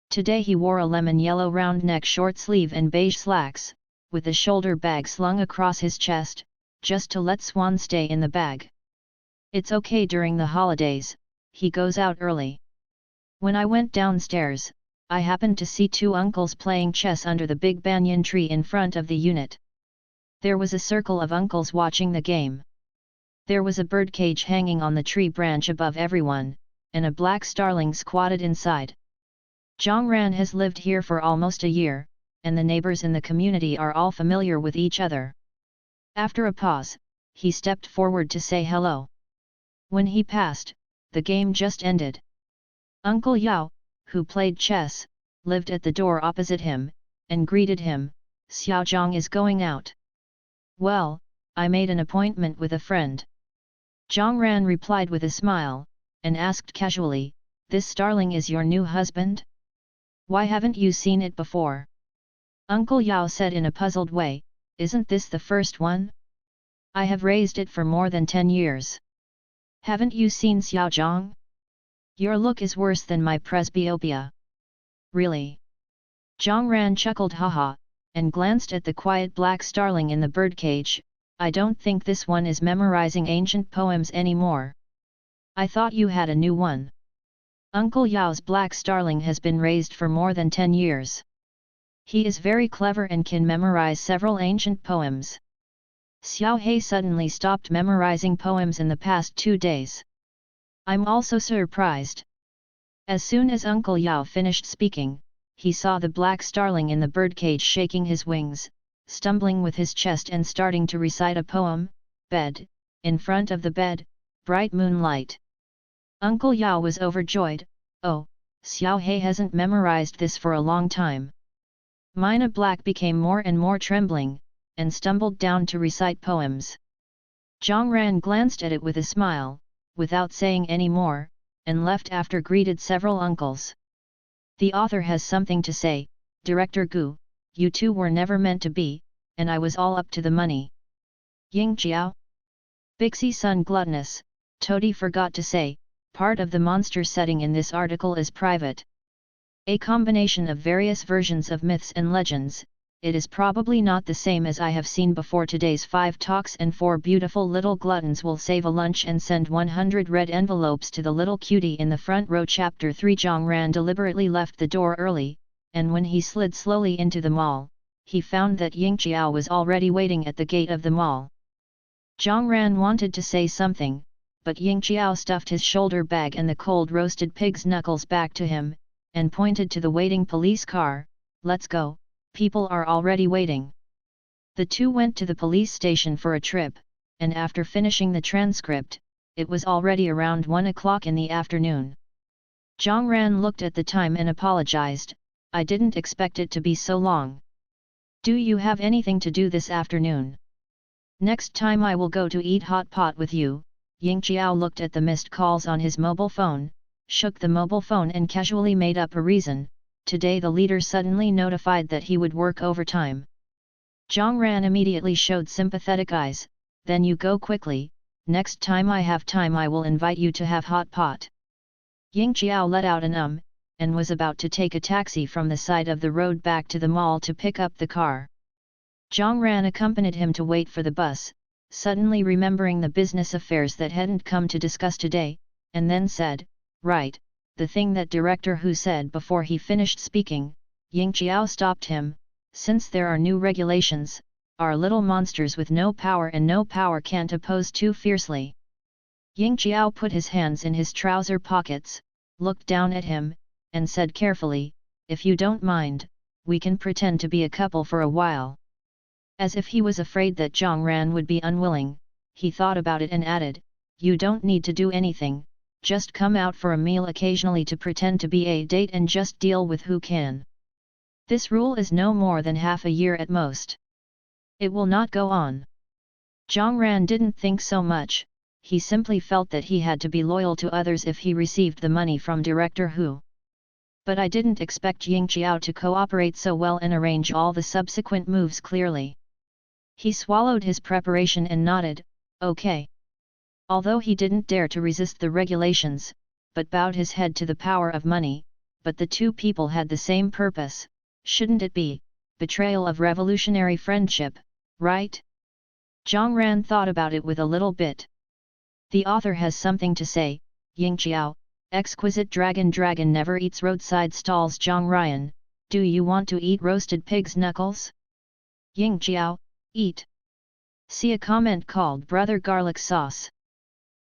Today he wore a lemon yellow round neck short sleeve and beige slacks, with a shoulder bag slung across his chest, just to let Swan stay in the bag. It's okay during the holidays, he goes out early. When I went downstairs, I happened to see two uncles playing chess under the big banyan tree in front of the unit. There was a circle of uncles watching the game. There was a birdcage hanging on the tree branch above everyone, and a black starling squatted inside. Zhongran has lived here for almost a year, and the neighbors in the community are all familiar with each other. After a pause, he stepped forward to say hello. When he passed, the game just ended. Uncle Yao, who played chess, lived at the door opposite him, and greeted him, "Xiaozhang is going out." "Well, I made an appointment with a friend." Zhongran replied with a smile, and asked casually, "This starling is your new husband? Why haven't you seen it before?" Uncle Yao said in a puzzled way, "Isn't this the first one? I have raised it for more than 10 years. Haven't you seen Xiaozhang? Your look is worse than my presbyopia." "Really?" Zhongran chuckled haha, and glanced at the quiet black starling in the birdcage. "I don't think this one is memorizing ancient poems anymore. I thought you had a new one." Uncle Yao's black starling has been raised for more than 10 years. He is very clever and can memorize several ancient poems. Xiao He suddenly stopped memorizing poems in the past 2 days. "I'm also surprised." As soon as Uncle Yao finished speaking, he saw the black starling in the birdcage shaking his wings, stumbling with his chest and starting to recite a poem. "Bed, in front of the bed, bright moonlight." Uncle Yao was overjoyed. "Oh, Xiao He hasn't memorized this for a long time." Mina Black became more and more trembling, and stumbled down to recite poems. Zhongran glanced at it with a smile, without saying any more, and left after greeted several uncles. "The author has something to say, Director Gu, you two were never meant to be, and I was all up to the money." "Ying Jiao?" Bixie Sun Gluttonous, Toady forgot to say, part of the monster setting in this article is private. A combination of various versions of myths and legends. It is probably not the same as I have seen before. Today's 5 talks and 4 beautiful little gluttons will save a lunch and send 100 red envelopes to the little cutie in the front row. Chapter 3. Zhongran deliberately left the door early, and when he slid slowly into the mall, he found that Ying Qiao was already waiting at the gate of the mall. Zhongran wanted to say something, but Ying Qiao stuffed his shoulder bag and the cold roasted pig's knuckles back to him, and pointed to the waiting police car. "Let's go, people are already waiting." The two went to the police station for a trip, and after finishing the transcript, it was already around 1 o'clock in the afternoon. Zhongran looked at the time and apologized, "I didn't expect it to be so long. Do you have anything to do this afternoon? Next time I will go to eat hot pot with you." Ying Qiao looked at the missed calls on his mobile phone, shook the mobile phone and casually made up a reason. Today the leader suddenly notified that he would work overtime. Zhongran immediately showed sympathetic eyes. "Then you go quickly, next time I have time I will invite you to have hot pot." Ying Qiao let out an and was about to take a taxi from the side of the road back to the mall to pick up the car. Zhongran accompanied him to wait for the bus, suddenly remembering the business affairs that hadn't come to discuss today, and then said, "Right, the thing that Director Hu said." Before he finished speaking, Ying Qiao stopped him. "Since there are new regulations, our little monsters with no power can't oppose too fiercely." Ying Qiao put his hands in his trouser pockets, looked down at him, and said carefully, "If you don't mind, we can pretend to be a couple for a while." As if he was afraid that Zhongran would be unwilling, he thought about it and added, "You don't need to do anything, just come out for a meal occasionally to pretend to be a date and just deal with who can. This rule is no more than half a year at most. It will not go on." Zhongran didn't think so much, he simply felt that he had to be loyal to others if he received the money from Director Hu. "But I didn't expect Ying Qiao to cooperate so well and arrange all the subsequent moves clearly." He swallowed his preparation and nodded, "Okay." Although he didn't dare to resist the regulations, but bowed his head to the power of money, but the two people had the same purpose, shouldn't it be, betrayal of revolutionary friendship, right? Zhongran thought about it with a little bit. The author has something to say. Ying Qiao, exquisite dragon never eats roadside stalls. Zhang Ryan, do you want to eat roasted pig's knuckles? Ying Qiao, eat. See a comment called Brother Garlic Sauce.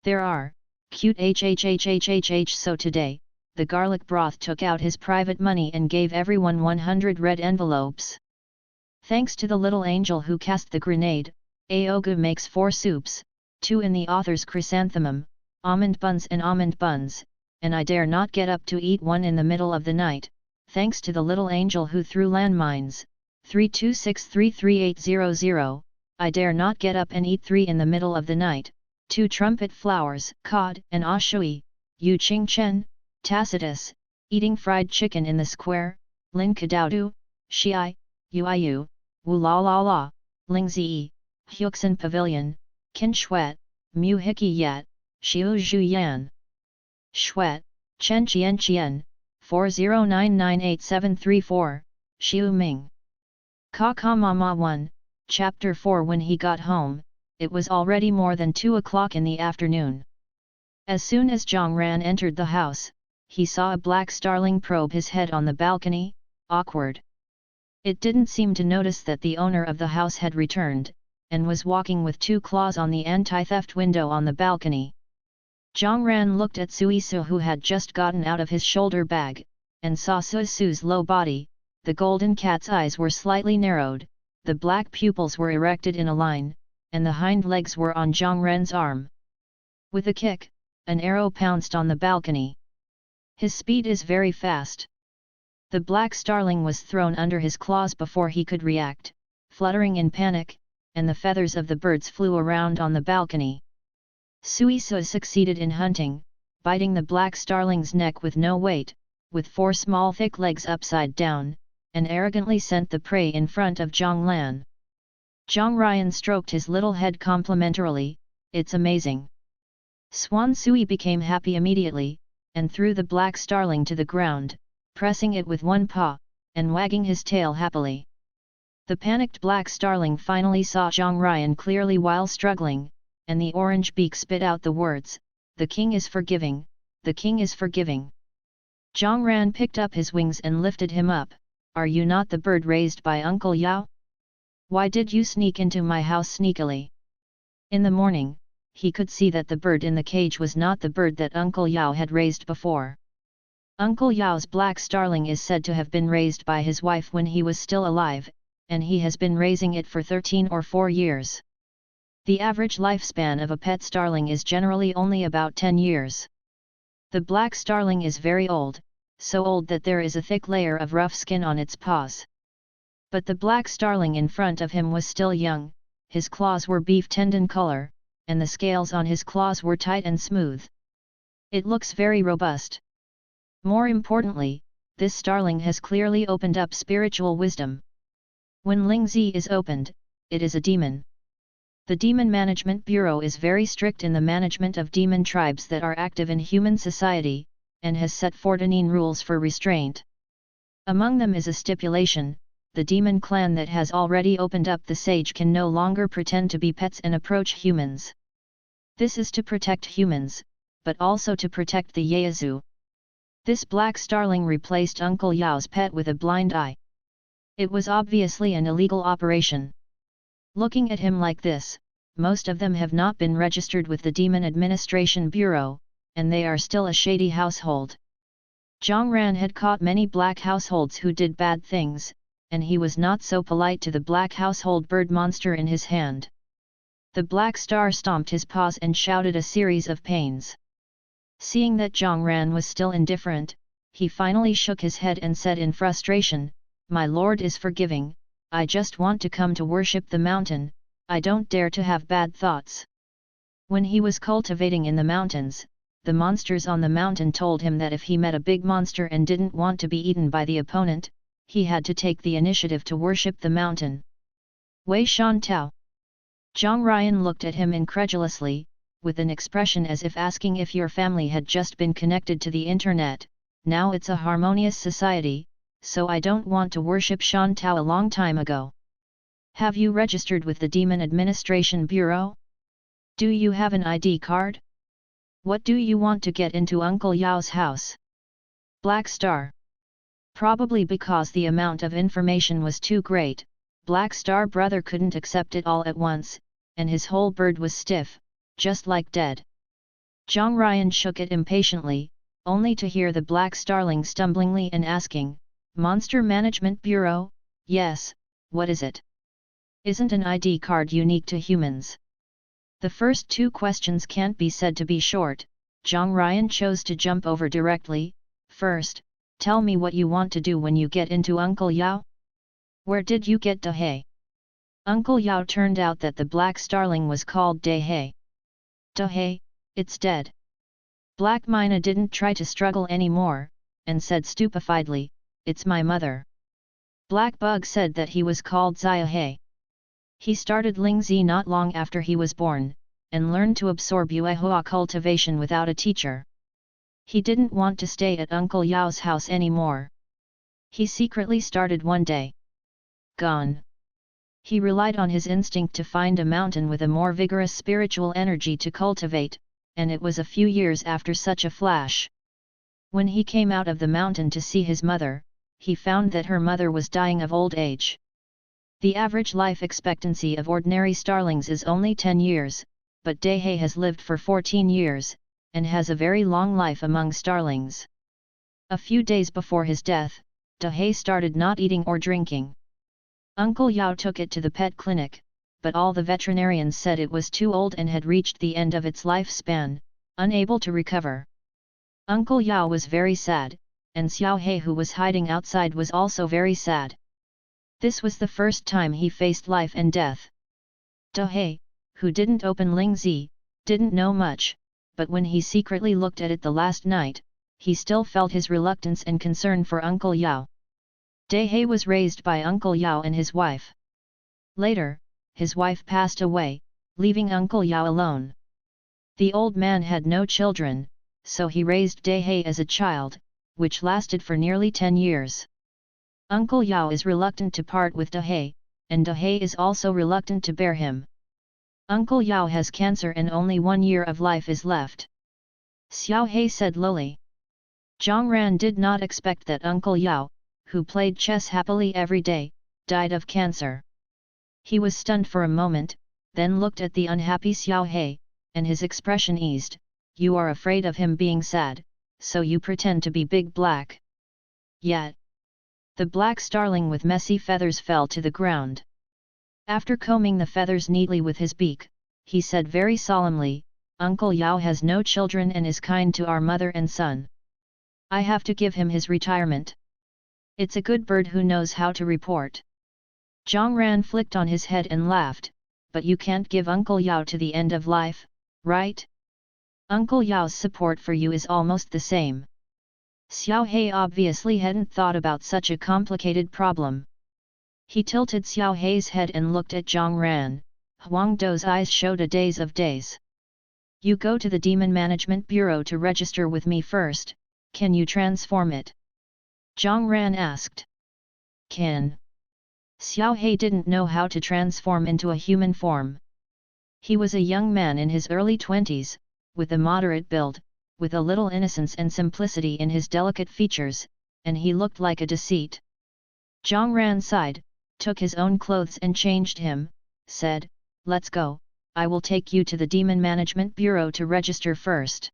There are, cute hhhhhh. So today, the garlic broth took out his private money and gave everyone 100 red envelopes. Thanks to the little angel who cast the grenade, Aoga makes 4 soups, 2 in the author's chrysanthemum, almond buns, and I dare not get up to eat one in the middle of the night, thanks to the little angel who threw landmines. 32633800, I dare not get up and eat 3 in the middle of the night, 2 trumpet flowers, cod and ashui, Yu Ching Chen, Tacitus, eating fried chicken in the square, Lin Kadaudu, Shi, Uiu, Wu La La La, Ling Zi, Huxin Pavilion, Kin Shuet, Mu Hiki Yat, Xiu Zhu Yan. Shuet, Chen 40998734, Xiu Ming. Ka Mama 1, Chapter 4. When he got home, it was already more than 2 o'clock in the afternoon. As soon as Zhang Ran entered the house, he saw a black starling probe his head on the balcony, awkward. It didn't seem to notice that the owner of the house had returned, and was walking with 2 claws on the anti-theft window on the balcony. Zhang Ran looked at Sui Su, who had just gotten out of his shoulder bag, and saw Sui Su's low body. The golden cat's eyes were slightly narrowed, the black pupils were erected in a line, and the hind legs were on Zhang Ren's arm. With a kick, an arrow pounced on the balcony. His speed is very fast. The black starling was thrown under his claws before he could react, fluttering in panic, and the feathers of the birds flew around on the balcony. Sui Su succeeded in hunting, biting the black starling's neck with no weight, with 4 small thick legs upside down, and arrogantly sent the prey in front of Zhang Lan. Zhang Ryan stroked his little head complimentarily, "It's amazing." Swan Sui became happy immediately, and threw the black starling to the ground, pressing it with one paw, and wagging his tail happily. The panicked black starling finally saw Zhang Ryan clearly while struggling, and the orange beak spit out the words, "The king is forgiving, the king is forgiving." Zhang Ran picked up his wings and lifted him up. "Are you not the bird raised by Uncle Yao? Why did you sneak into my house sneakily?" In the morning, he could see that the bird in the cage was not the bird that Uncle Yao had raised before. Uncle Yao's black starling is said to have been raised by his wife when he was still alive, and he has been raising it for 13 or 4 years. The average lifespan of a pet starling is generally only about 10 years. The black starling is very old, so old that there is a thick layer of rough skin on its paws. But the black starling in front of him was still young, his claws were beef tendon color, and the scales on his claws were tight and smooth. It looks very robust. More importantly, this starling has clearly opened up spiritual wisdom. When Lingzi is opened, it is a demon. The Demon Management Bureau is very strict in the management of demon tribes that are active in human society, and has set 14 rules for restraint. Among them is a stipulation: the demon clan that has already opened up the sage can no longer pretend to be pets and approach humans. This is to protect humans, but also to protect the Yaezu. This black starling replaced Uncle Yao's pet with a blind eye. It was obviously an illegal operation. Looking at him like this, most of them have not been registered with the Demon Administration Bureau, and they are still a shady household. Zhang Ran had caught many black households who did bad things, and he was not so polite to the black household bird monster in his hand. The black star stomped his paws and shouted a series of pains. Seeing that Zhang Ran was still indifferent, he finally shook his head and said in frustration, "My lord is forgiving, I just want to come to worship the mountain, I don't dare to have bad thoughts." When he was cultivating in the mountains, the monsters on the mountain told him that if he met a big monster and didn't want to be eaten by the opponent, he had to take the initiative to worship the mountain. Wei Shan Tao. Zhang Ryan looked at him incredulously, with an expression as if asking if your family had just been connected to the internet. Now it's a harmonious society, so I don't want to worship Shan Tao a long time ago. Have you registered with the Demon Administration Bureau? Do you have an ID card? What do you want to get into Uncle Yao's house? Black Star. Probably because the amount of information was too great, Black Star brother couldn't accept it all at once, and his whole bird was stiff, just like dead. Zhang Ryan shook it impatiently, only to hear the black starling stumblingly and asking, Monster Management Bureau? Yes, what is it? Isn't an ID card unique to humans? The first two questions can't be said to be short. Zhang Ryan chose to jump over directly. First, tell me what you want to do when you get into Uncle Yao? Where did you get Dahe? Uncle Yao turned out that the black starling was called Dahe. Dahe, it's dead. Black Mina didn't try to struggle anymore, and said stupefiedly, it's my mother. Black Bug said that he was called Ziahe. He started Lingzi not long after he was born, and learned to absorb Yuehua cultivation without a teacher. He didn't want to stay at Uncle Yao's house anymore. He secretly started one day. Gone. He relied on his instinct to find a mountain with a more vigorous spiritual energy to cultivate, and it was a few years after such a flash. When he came out of the mountain to see his mother, he found that her mother was dying of old age. The average life expectancy of ordinary starlings is only 10 years, but Dahe has lived for 14 years, and has a very long life among starlings. A few days before his death, Dahe started not eating or drinking. Uncle Yao took it to the pet clinic, but all the veterinarians said it was too old and had reached the end of its lifespan, unable to recover. Uncle Yao was very sad, and Xiao He who was hiding outside was also very sad. This was the first time he faced life and death. Dahe, who didn't open Lingzi, didn't know much, but when he secretly looked at it the last night, he still felt his reluctance and concern for Uncle Yao. Dahe was raised by Uncle Yao and his wife. Later, his wife passed away, leaving Uncle Yao alone. The old man had no children, so he raised Dahe as a child, which lasted for nearly 10 years. Uncle Yao is reluctant to part with Dahe, and Dahe is also reluctant to bear him. Uncle Yao has cancer and only 1 year of life is left. Xiao He said lowly. Zhang Ran did not expect that Uncle Yao, who played chess happily every day, died of cancer. He was stunned for a moment, then looked at the unhappy Xiao He, and his expression eased. You are afraid of him being sad, so you pretend to be Big Black. Yet, the black starling with messy feathers fell to the ground. After combing the feathers neatly with his beak, he said very solemnly, Uncle Yao has no children and is kind to our mother and son. I have to give him his retirement. It's a good bird who knows how to report. Zhang Ran flicked on his head and laughed, but you can't give Uncle Yao to the end of life, right? Uncle Yao's support for you is almost the same. Xiao He obviously hadn't thought about such a complicated problem. He tilted Xiao He's head and looked at Zhang Ran. Huang Dou's eyes showed a daze of days. You go to the Demon Management Bureau to register with me first, can you transform it? Zhang Ran asked. Can. Xiao He didn't know how to transform into a human form. He was a young man in his early 20s, with a moderate build, with a little innocence and simplicity in his delicate features, and he looked like a deceit. Zhang Ran sighed, took his own clothes and changed him, said, let's go, I will take you to the Demon Management Bureau to register first.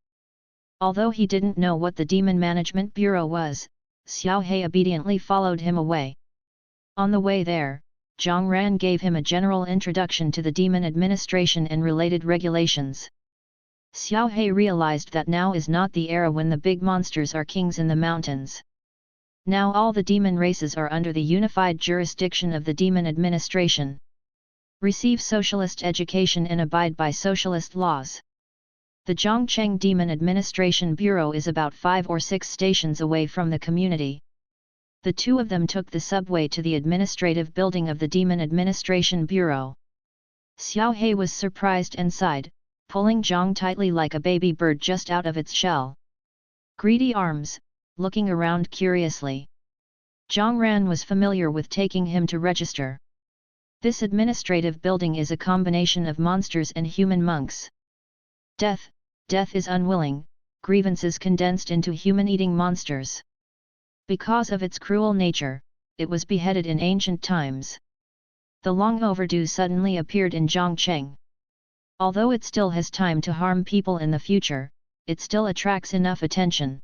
Although he didn't know what the Demon Management Bureau was, Xiao He obediently followed him away. On the way there, Zhang Ran gave him a general introduction to the demon administration and related regulations. Xiao He realized that now is not the era when the big monsters are kings in the mountains. Now all the demon races are under the unified jurisdiction of the demon administration. Receive socialist education and abide by socialist laws. The Zhongcheng Demon Administration Bureau is about 5 or 6 stations away from the community. The two of them took the subway to the administrative building of the Demon Administration Bureau. Xiao He was surprised and sighed, pulling Zhang tightly like a baby bird just out of its shell. Greedy arms, looking around curiously. Zhang Ran was familiar with taking him to register. This administrative building is a combination of monsters and human monks. Death, Death is unwilling, grievances condensed into human-eating monsters. Because of its cruel nature, it was beheaded in ancient times. The long overdue suddenly appeared in Zhongcheng. Although it still has time to harm people in the future, it still attracts enough attention.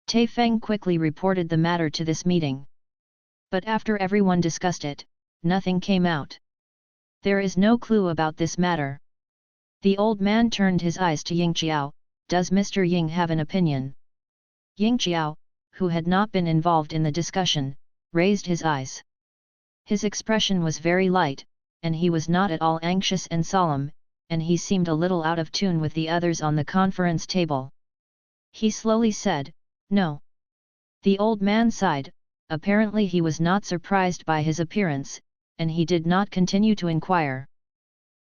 Tai Feng quickly reported the matter to this meeting. But after everyone discussed it, nothing came out. There is no clue about this matter. The old man turned his eyes to Ying Qiao. Does Mr. Ying have an opinion? Ying Qiao, who had not been involved in the discussion, raised his eyes. His expression was very light, and he was not at all anxious and solemn, and he seemed a little out of tune with the others on the conference table. He slowly said, "No." The old man sighed. Apparently he was not surprised by his appearance, and he did not continue to inquire.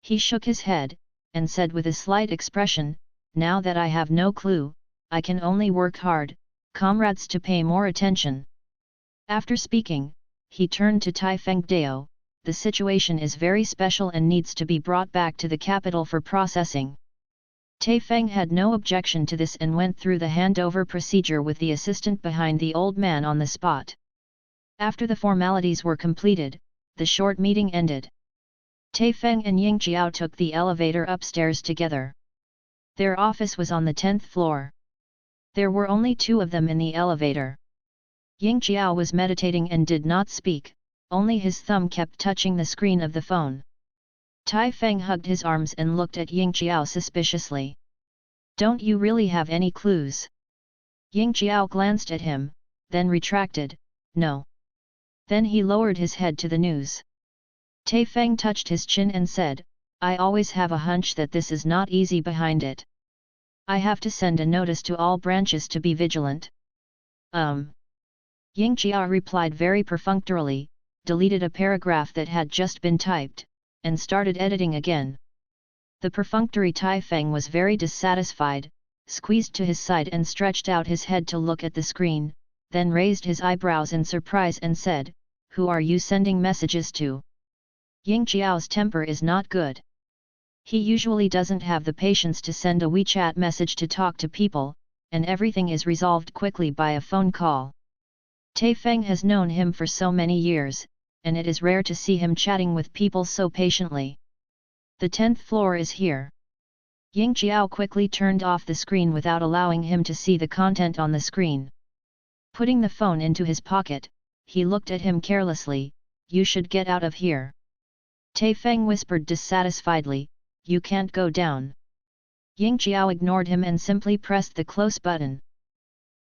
He shook his head, and said with a slight expression, "Now that I have no clue, I can only work hard, comrades, to pay more attention." After speaking, he turned to Tai Feng Dao. The situation is very special and needs to be brought back to the capital for processing. Tai Feng had no objection to this and went through the handover procedure with the assistant behind the old man on the spot. After the formalities were completed, the short meeting ended. Tai Feng and Ying Qiao took the elevator upstairs together. Their office was on the 10th floor. There were only two of them in the elevator. Ying Qiao was meditating and did not speak, only his thumb kept touching the screen of the phone. Tai Feng hugged his arms and looked at Ying Qiao suspiciously. "Don't you really have any clues?" Ying Qiao glanced at him, then retracted, "No." Then he lowered his head to the news. Tai Feng touched his chin and said, "I always have a hunch that this is not easy behind it. I have to send a notice to all branches to be vigilant." Ying Qiao replied very perfunctorily, deleted a paragraph that had just been typed, and started editing again. The perfunctory Tai Feng was very dissatisfied, squeezed to his side and stretched out his head to look at the screen, then raised his eyebrows in surprise and said, "Who are you sending messages to?" Ying Qiao's temper is not good. He usually doesn't have the patience to send a WeChat message to talk to people, and everything is resolved quickly by a phone call. Tai Feng has known him for so many years, and it is rare to see him chatting with people so patiently. "The 10th floor is here." Ying Qiao quickly turned off the screen without allowing him to see the content on the screen. Putting the phone into his pocket, he looked at him carelessly, "You should get out of here." Tai Feng whispered dissatisfiedly, "You can't go down." Ying Qiao ignored him and simply pressed the close button.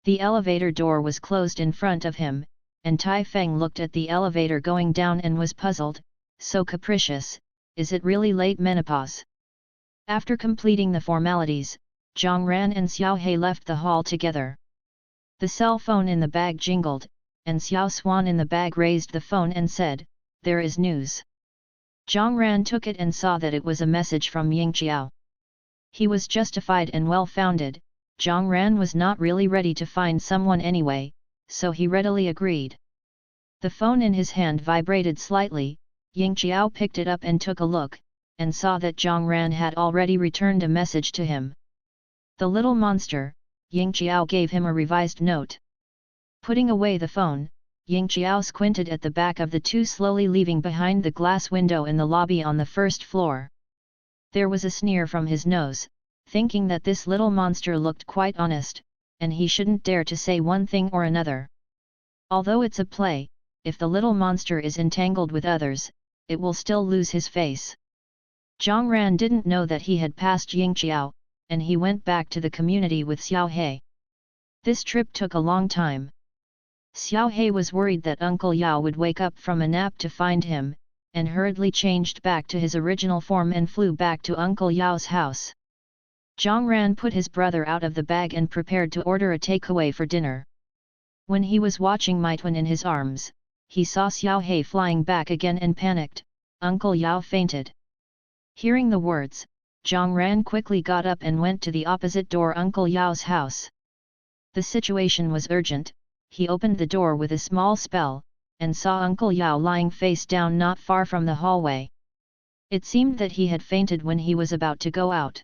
The elevator door was closed in front of him, and Tai Feng looked at the elevator going down and was puzzled. So capricious, is it really late menopause? After completing the formalities, Zhang Ran and Xiao He left the hall together. The cell phone in the bag jingled, and Xiao Swan in the bag raised the phone and said, "There is news." Zhang Ran took it and saw that it was a message from Ying Qiao. He was justified and well-founded. Zhang Ran was not really ready to find someone anyway, so he readily agreed. The phone in his hand vibrated slightly. Ying Qiao picked it up and took a look, and saw that Zhang Ran had already returned a message to him. The little monster, Ying Qiao gave him a revised note. Putting away the phone, Ying Qiao squinted at the back of the two slowly leaving behind the glass window in the lobby on the first floor. There was a sneer from his nose, thinking that this little monster looked quite honest, and he shouldn't dare to say one thing or another. Although it's a play, if the little monster is entangled with others, it will still lose his face. Zhang Ran didn't know that he had passed Ying Qiao, and he went back to the community with Xiao He. This trip took a long time. Xiao He was worried that Uncle Yao would wake up from a nap to find him, and hurriedly changed back to his original form and flew back to Uncle Yao's house. Zhang Ran put his brother out of the bag and prepared to order a takeaway for dinner. When he was watching Meituan in his arms, he saw Xiao He flying back again and panicked. Uncle Yao fainted. Hearing the words, Zhang Ran quickly got up and went to the opposite door Uncle Yao's house. The situation was urgent. He opened the door with a small spell, and saw Uncle Yao lying face down not far from the hallway. It seemed that he had fainted when he was about to go out.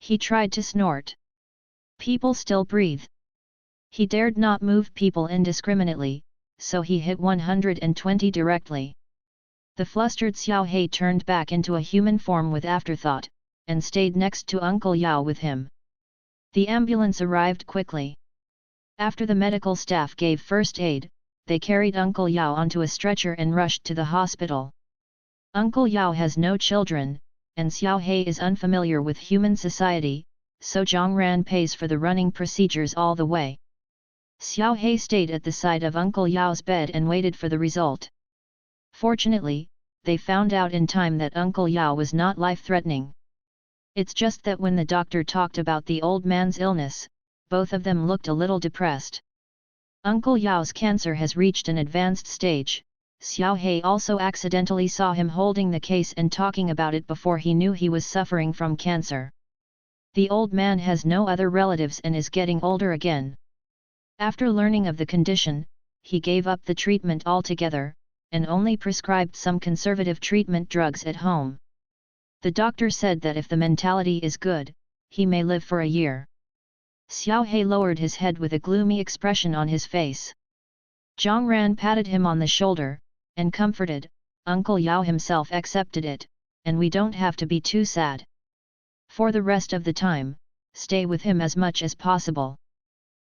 He tried to snort. People still breathe. He dared not move people indiscriminately, so he hit 120 directly. The flustered Xiao He turned back into a human form with afterthought, and stayed next to Uncle Yao with him. The ambulance arrived quickly. After the medical staff gave first aid, they carried Uncle Yao onto a stretcher and rushed to the hospital. Uncle Yao has no children, and Xiao He is unfamiliar with human society, so Zhang Ran pays for the running procedures all the way. Xiao He stayed at the side of Uncle Yao's bed and waited for the result. Fortunately, they found out in time that Uncle Yao was not life-threatening. It's just that when the doctor talked about the old man's illness, both of them looked a little depressed. Uncle Yao's cancer has reached an advanced stage. Xiao He also accidentally saw him holding the case and talking about it before he knew he was suffering from cancer. The old man has no other relatives and is getting older again. After learning of the condition, he gave up the treatment altogether, and only prescribed some conservative treatment drugs at home. The doctor said that if the mentality is good, he may live for a year. Xiao He lowered his head with a gloomy expression on his face. Zhang Ran patted him on the shoulder, and comforted, Uncle Yao himself accepted it, and we don't have to be too sad. For the rest of the time, stay with him as much as possible.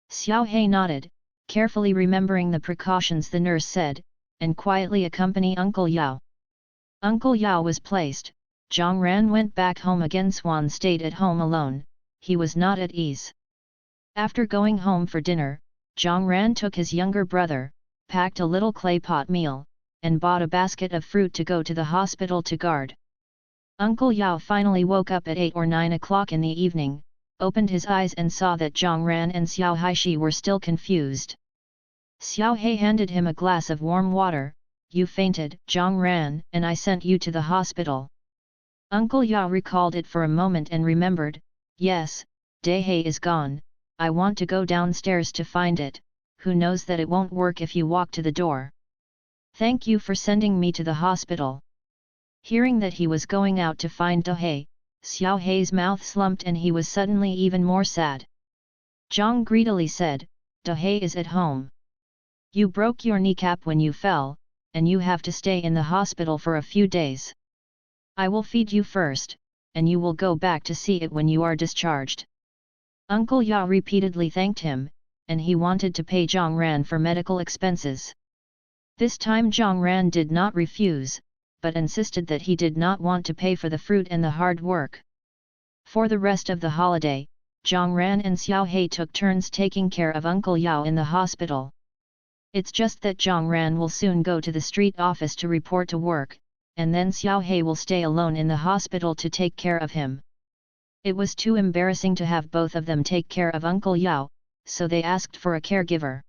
Xiao He nodded, carefully remembering the precautions the nurse said, and quietly accompanied Uncle Yao. Uncle Yao was placed, Zhang Ran went back home again. Swan stayed at home alone, he was not at ease. After going home for dinner, Zhang Ran took his younger brother, packed a little clay pot meal, and bought a basket of fruit to go to the hospital to guard. Uncle Yao finally woke up at 8 or 9 o'clock in the evening, opened his eyes and saw that Zhang Ran and Xiao Haishi were still confused. Xiao He handed him a glass of warm water. You fainted, Zhang Ran, and I sent you to the hospital. Uncle Yao recalled it for a moment and remembered, yes, Dehe is gone, I want to go downstairs to find it, who knows that it won't work if you walk to the door. Thank you for sending me to the hospital. Hearing that he was going out to find Dehe, Xiao He's mouth slumped and he was suddenly even more sad. Zhang greedily said, Dehe is at home. You broke your kneecap when you fell, and you have to stay in the hospital for a few days. I will feed you first, and you will go back to see it when you are discharged. Uncle Yao repeatedly thanked him, and he wanted to pay Zhang Ran for medical expenses. This time Zhang Ran did not refuse, but insisted that he did not want to pay for the fruit and the hard work. For the rest of the holiday, Zhang Ran and Xiao He took turns taking care of Uncle Yao in the hospital. It's just that Zhang Ran will soon go to the street office to report to work, and then Xiao He will stay alone in the hospital to take care of him. It was too embarrassing to have both of them take care of Uncle Yao, so they asked for a caregiver.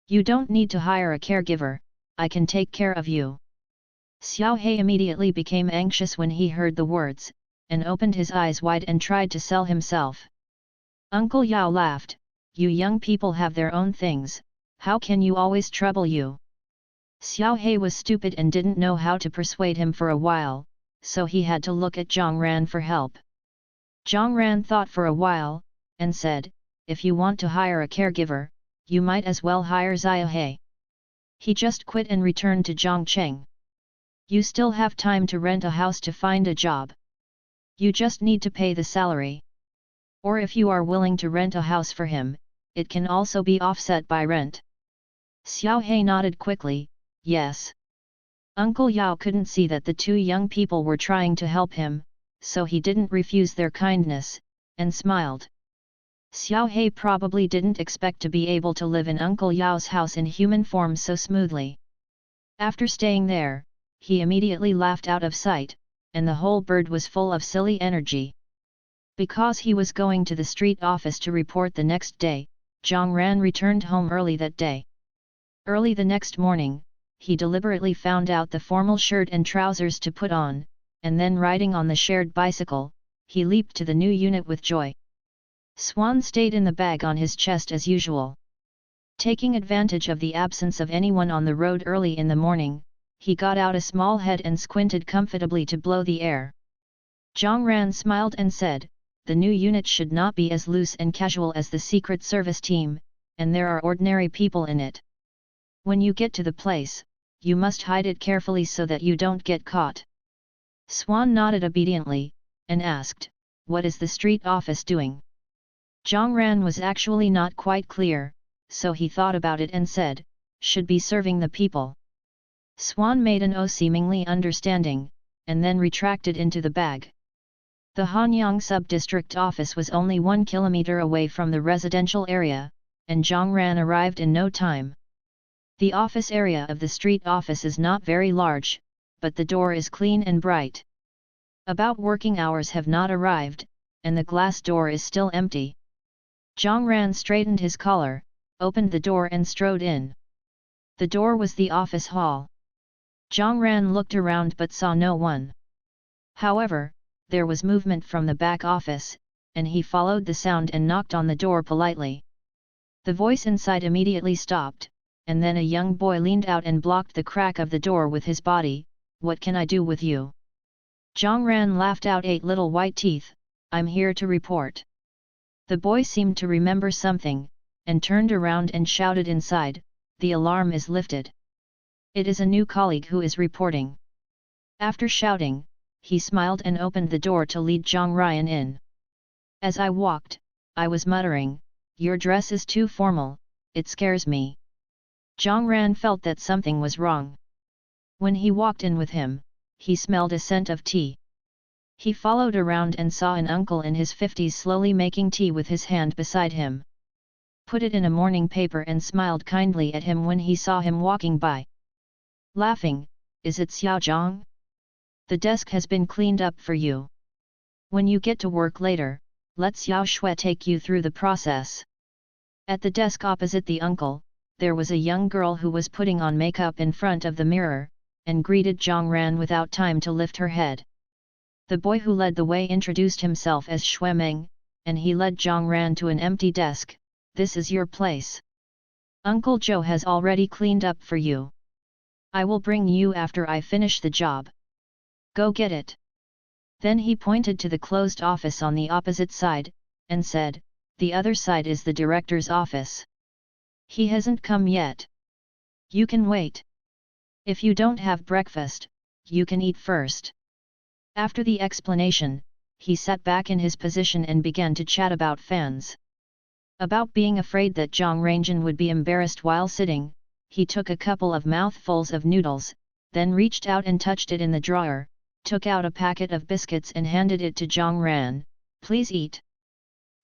You don't need to hire a caregiver, I can take care of you. Xiao He immediately became anxious when he heard the words, and opened his eyes wide and tried to sell himself. Uncle Yao laughed, you young people have their own things, how can you always trouble you? Xiao He was stupid and didn't know how to persuade him for a while, so he had to look at Zhang Ran for help. Zhang Ran thought for a while, and said, if you want to hire a caregiver, you might as well hire Xiao He. He just quit and returned to Zhongcheng. You still have time to rent a house to find a job. You just need to pay the salary. Or if you are willing to rent a house for him, it can also be offset by rent. Xiao He nodded quickly, yes. Uncle Yao couldn't see that the two young people were trying to help him, so he didn't refuse their kindness, and smiled. Xiao He probably didn't expect to be able to live in Uncle Yao's house in human form so smoothly. After staying there, he immediately laughed out of sight, and the whole bird was full of silly energy. Because he was going to the street office to report the next day, Zhang Ran returned home early that day. Early the next morning, he deliberately found out the formal shirt and trousers to put on, and then riding on the shared bicycle, he leaped to the new unit with joy. Swan stayed in the bag on his chest as usual. Taking advantage of the absence of anyone on the road early in the morning, he got out a small head and squinted comfortably to blow the air. Zhang Ran smiled and said, the new unit should not be as loose and casual as the Secret Service team, and there are ordinary people in it. When you get to the place, you must hide it carefully so that you don't get caught." Swan nodded obediently, and asked, "What is the street office doing?" Zhang Ran was actually not quite clear, so he thought about it and said, "Should be serving the people." Swan made an O seemingly understanding, and then retracted into the bag. The Hanyang sub-district office was only 1 kilometer away from the residential area, and Zhang Ran arrived in no time. The office area of the street office is not very large, but the door is clean and bright. About working hours have not arrived, and the glass door is still empty. Zhang Ran straightened his collar, opened the door and strode in. The door was the office hall. Zhang Ran looked around but saw no one. However, there was movement from the back office, and he followed the sound and knocked on the door politely. The voice inside immediately stopped, and then a young boy leaned out and blocked the crack of the door with his body. "What can I do with you?" Zhang Ran laughed out 8 little white teeth. "I'm here to report." The boy seemed to remember something, and turned around and shouted inside, "The alarm is lifted. It is a new colleague who is reporting." After shouting, he smiled and opened the door to lead Zhang Ryan in. As I walked, I was muttering, "Your dress is too formal, it scares me." Zhang Ran felt that something was wrong. When he walked in with him, he smelled a scent of tea. He followed around and saw an uncle in his 50s slowly making tea with his hand beside him. Put it in a morning paper and smiled kindly at him when he saw him walking by. Laughing, "Is it Xiao Zhang? The desk has been cleaned up for you. When you get to work later, let Xiao Shui take you through the process." At the desk opposite the uncle, there was a young girl who was putting on makeup in front of the mirror, and greeted Zhang Ran without time to lift her head. The boy who led the way introduced himself as Shui Meng, and he led Zhang Ran to an empty desk. "This is your place. Uncle Joe has already cleaned up for you. I will bring you after I finish the job. Go get it." Then he pointed to the closed office on the opposite side, and said, "The other side is the director's office. He hasn't come yet. You can wait. If you don't have breakfast, you can eat first." After the explanation, he sat back in his position and began to chat about fans. About being afraid that Zhang Rangjun would be embarrassed while sitting, he took a couple of mouthfuls of noodles, then reached out and touched it in the drawer, took out a packet of biscuits and handed it to Zhang Ran. "Please eat."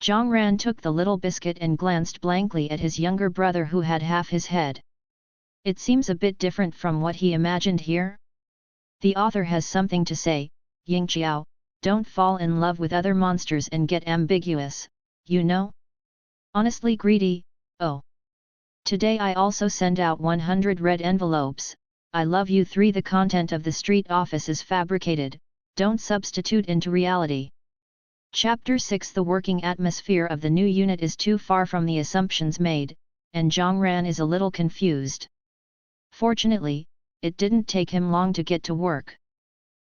Zhang Ran took the little biscuit and glanced blankly at his younger brother who had half his head. It seems a bit different from what he imagined here. The author has something to say, "Ying Qiao, don't fall in love with other monsters and get ambiguous, you know? Honestly greedy, oh. Today I also send out 100 red envelopes. I love you 3. The content of the street office is fabricated, don't substitute into reality." Chapter 6. The working atmosphere of the new unit is too far from the assumptions made, and Zhang Ran is a little confused. Fortunately, it didn't take him long to get to work.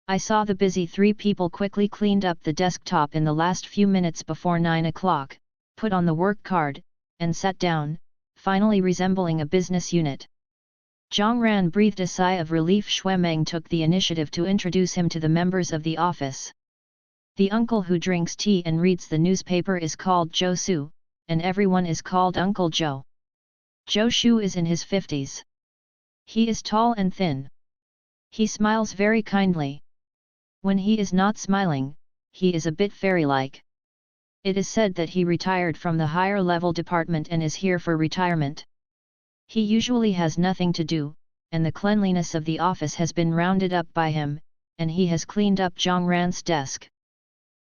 I saw the busy 3 people quickly cleaned up the desktop in the last few minutes before 9 o'clock, put on the work card, and sat down, finally resembling a business unit. Zhang Ran breathed a sigh of relief. Shui Meng took the initiative to introduce him to the members of the office. The uncle who drinks tea and reads the newspaper is called Zhou Su, and everyone is called Uncle Zhou. Zhou Shu is in his 50s. He is tall and thin. He smiles very kindly. When he is not smiling, he is a bit fairy-like. It is said that he retired from the higher level department and is here for retirement. He usually has nothing to do, and the cleanliness of the office has been rounded up by him, and he has cleaned up Zhang Ran's desk.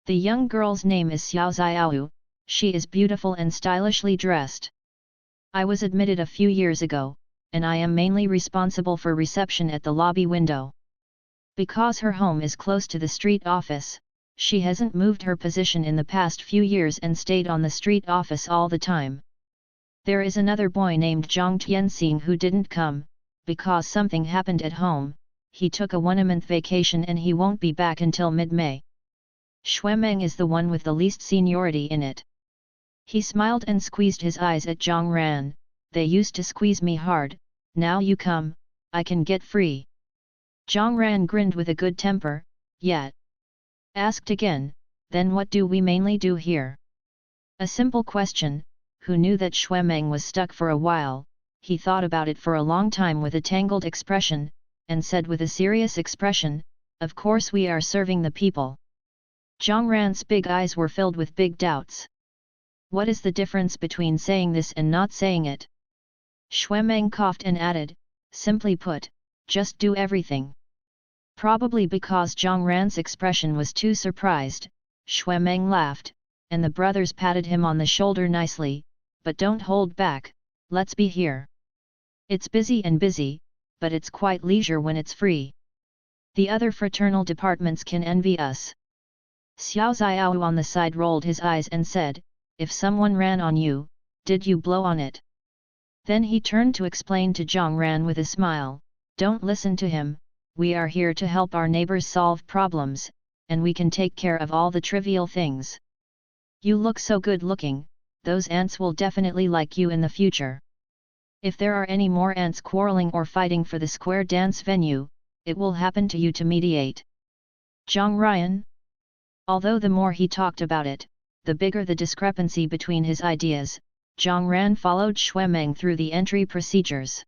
The young girl's name is Xiao Xiaoyu, she is beautiful and stylishly dressed. I was admitted a few years ago, and I am mainly responsible for reception at the lobby window. Because her home is close to the street office, she hasn't moved her position in the past few years and stayed on the street office all the time. There is another boy named Zhang Tianxing who didn't come, because something happened at home. He took a 1-month vacation and he won't be back until mid-May. Xuemeng is the one with the least seniority in it. He smiled and squeezed his eyes at Zhang Ran. They used to squeeze me hard, now you come, I can get free. Zhang Ran grinned with a good temper, yet asked again, then what do we mainly do here? A simple question. Who knew that Xuemeng was stuck for a while? He thought about it for a long time with a tangled expression, and said with a serious expression, of course we are serving the people. Zhang Ran's big eyes were filled with big doubts. What is the difference between saying this and not saying it? Xuemeng coughed and added, simply put, just do everything. Probably because Zhang Ran's expression was too surprised, Xuemeng laughed, and the brothers patted him on the shoulder nicely, but don't hold back, let's be here. It's busy and busy, but it's quite leisure when it's free. The other fraternal departments can envy us. Xiao Xiao on the side rolled his eyes and said, if someone ran on you, did you blow on it? Then he turned to explain to Zhang Ran with a smile, don't listen to him, we are here to help our neighbors solve problems, and we can take care of all the trivial things. You look so good looking, those ants will definitely like you in the future. If there are any more ants quarreling or fighting for the square dance venue, it will happen to you to mediate. Zhang Ryan? Although the more he talked about it, the bigger the discrepancy between his ideas, Zhang Ran followed Xuemeng through the entry procedures.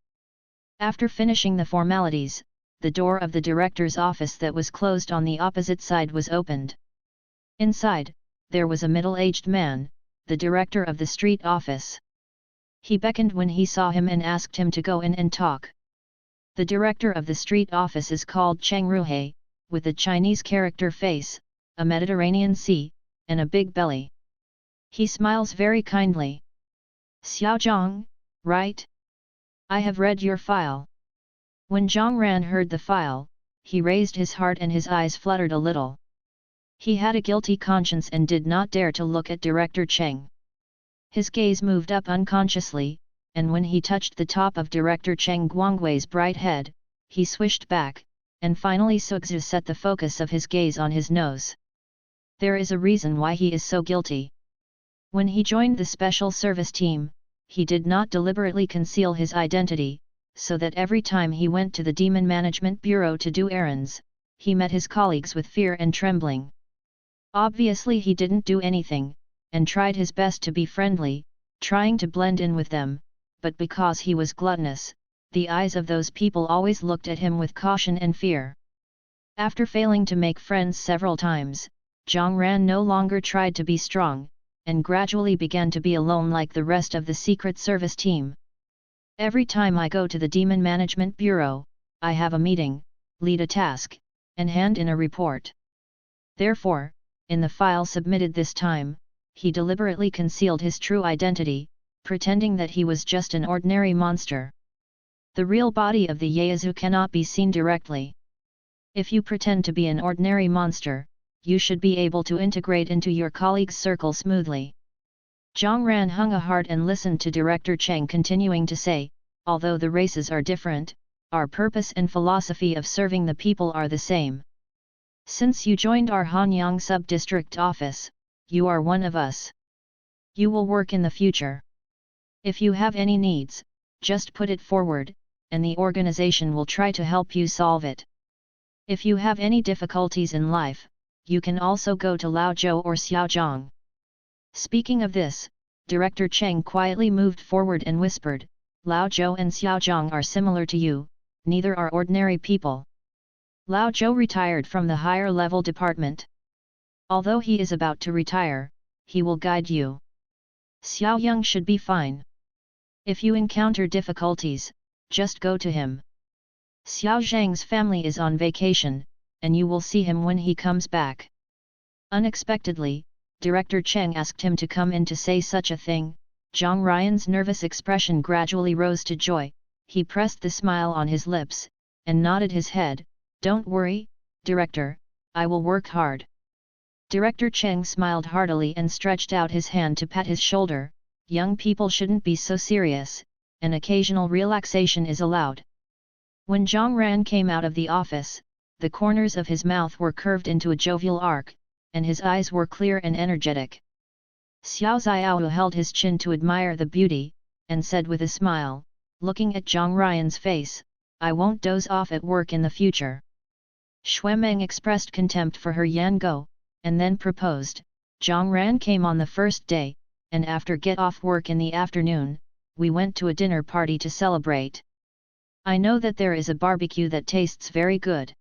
After finishing the formalities, the door of the director's office that was closed on the opposite side was opened. Inside, there was a middle-aged man, the director of the street office. He beckoned when he saw him and asked him to go in and talk. The director of the street office is called Cheng Ruhei, with a Chinese character face, a Mediterranean sea, and a big belly. He smiles very kindly. Xiao Zhang, right? I have read your file. When Zhang Ran heard the file, he raised his heart and his eyes fluttered a little. He had a guilty conscience and did not dare to look at Director Cheng. His gaze moved up unconsciously, and when he touched the top of Director Cheng Guangwei's bright head, he swished back, and finally Sugzu set the focus of his gaze on his nose. There is a reason why he is so guilty. When he joined the special service team, he did not deliberately conceal his identity, so that every time he went to the Demon Management Bureau to do errands, he met his colleagues with fear and trembling. Obviously he didn't do anything, and tried his best to be friendly, trying to blend in with them, but because he was gluttonous, the eyes of those people always looked at him with caution and fear. After failing to make friends several times, Zhang Ran no longer tried to be strong, and gradually began to be alone like the rest of the Secret Service team. Every time I go to the Demon Management Bureau, I have a meeting, lead a task, and hand in a report. Therefore, in the file submitted this time, he deliberately concealed his true identity, pretending that he was just an ordinary monster. The real body of the Yaezu cannot be seen directly. If you pretend to be an ordinary monster, you should be able to integrate into your colleagues' circle smoothly. Zhang Ran hung a heart and listened to Director Cheng continuing to say, although the races are different, our purpose and philosophy of serving the people are the same. Since you joined our Hanyang sub-district office, you are one of us. You will work in the future. If you have any needs, just put it forward, and the organization will try to help you solve it. If you have any difficulties in life, you can also go to Lao Zhou or Xiaozhang. Speaking of this, Director Cheng quietly moved forward and whispered, Lao Zhou and Xiaozhang are similar to you, neither are ordinary people. Lao Zhou retired from the higher level department. Although he is about to retire, he will guide you. Xiao Yang should be fine. If you encounter difficulties, just go to him. Xiao Zhang's family is on vacation, and you will see him when he comes back. Unexpectedly, Director Cheng asked him to come in to say such a thing. Zhang Ryan's nervous expression gradually rose to joy, he pressed the smile on his lips, and nodded his head, don't worry, Director, I will work hard. Director Cheng smiled heartily and stretched out his hand to pat his shoulder. Young people shouldn't be so serious, an occasional relaxation is allowed. When Zhang Ran came out of the office, the corners of his mouth were curved into a jovial arc, and his eyes were clear and energetic. Xiao Xiao held his chin to admire the beauty, and said with a smile, looking at Zhang Ryan's face, "I won't doze off at work in the future." Xuemeng expressed contempt for her Yan Go, and then proposed. Zhang Ran came on the first day, and after get off work in the afternoon, we went to a dinner party to celebrate. I know that there is a barbecue that tastes very good.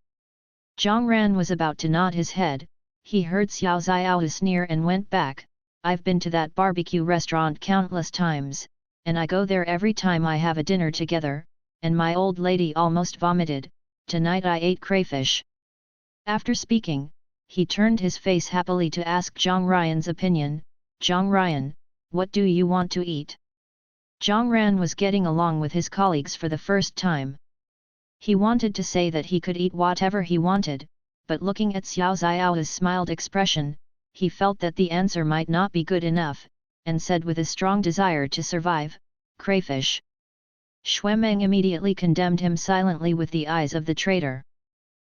Zhang Ran was about to nod his head, he heard Xiao Xiao sneer and went back. I've been to that barbecue restaurant countless times, and I go there every time I have a dinner together, and my old lady almost vomited. Tonight I ate crayfish. After speaking, he turned his face happily to ask Zhang Ryan's opinion. Zhang Ryan, what do you want to eat? Zhang Ran was getting along with his colleagues for the first time. He wanted to say that he could eat whatever he wanted, but looking at Xiao Xiao's smiled expression, he felt that the answer might not be good enough, and said with a strong desire to survive, crayfish. Xuemeng immediately condemned him silently with the eyes of the traitor.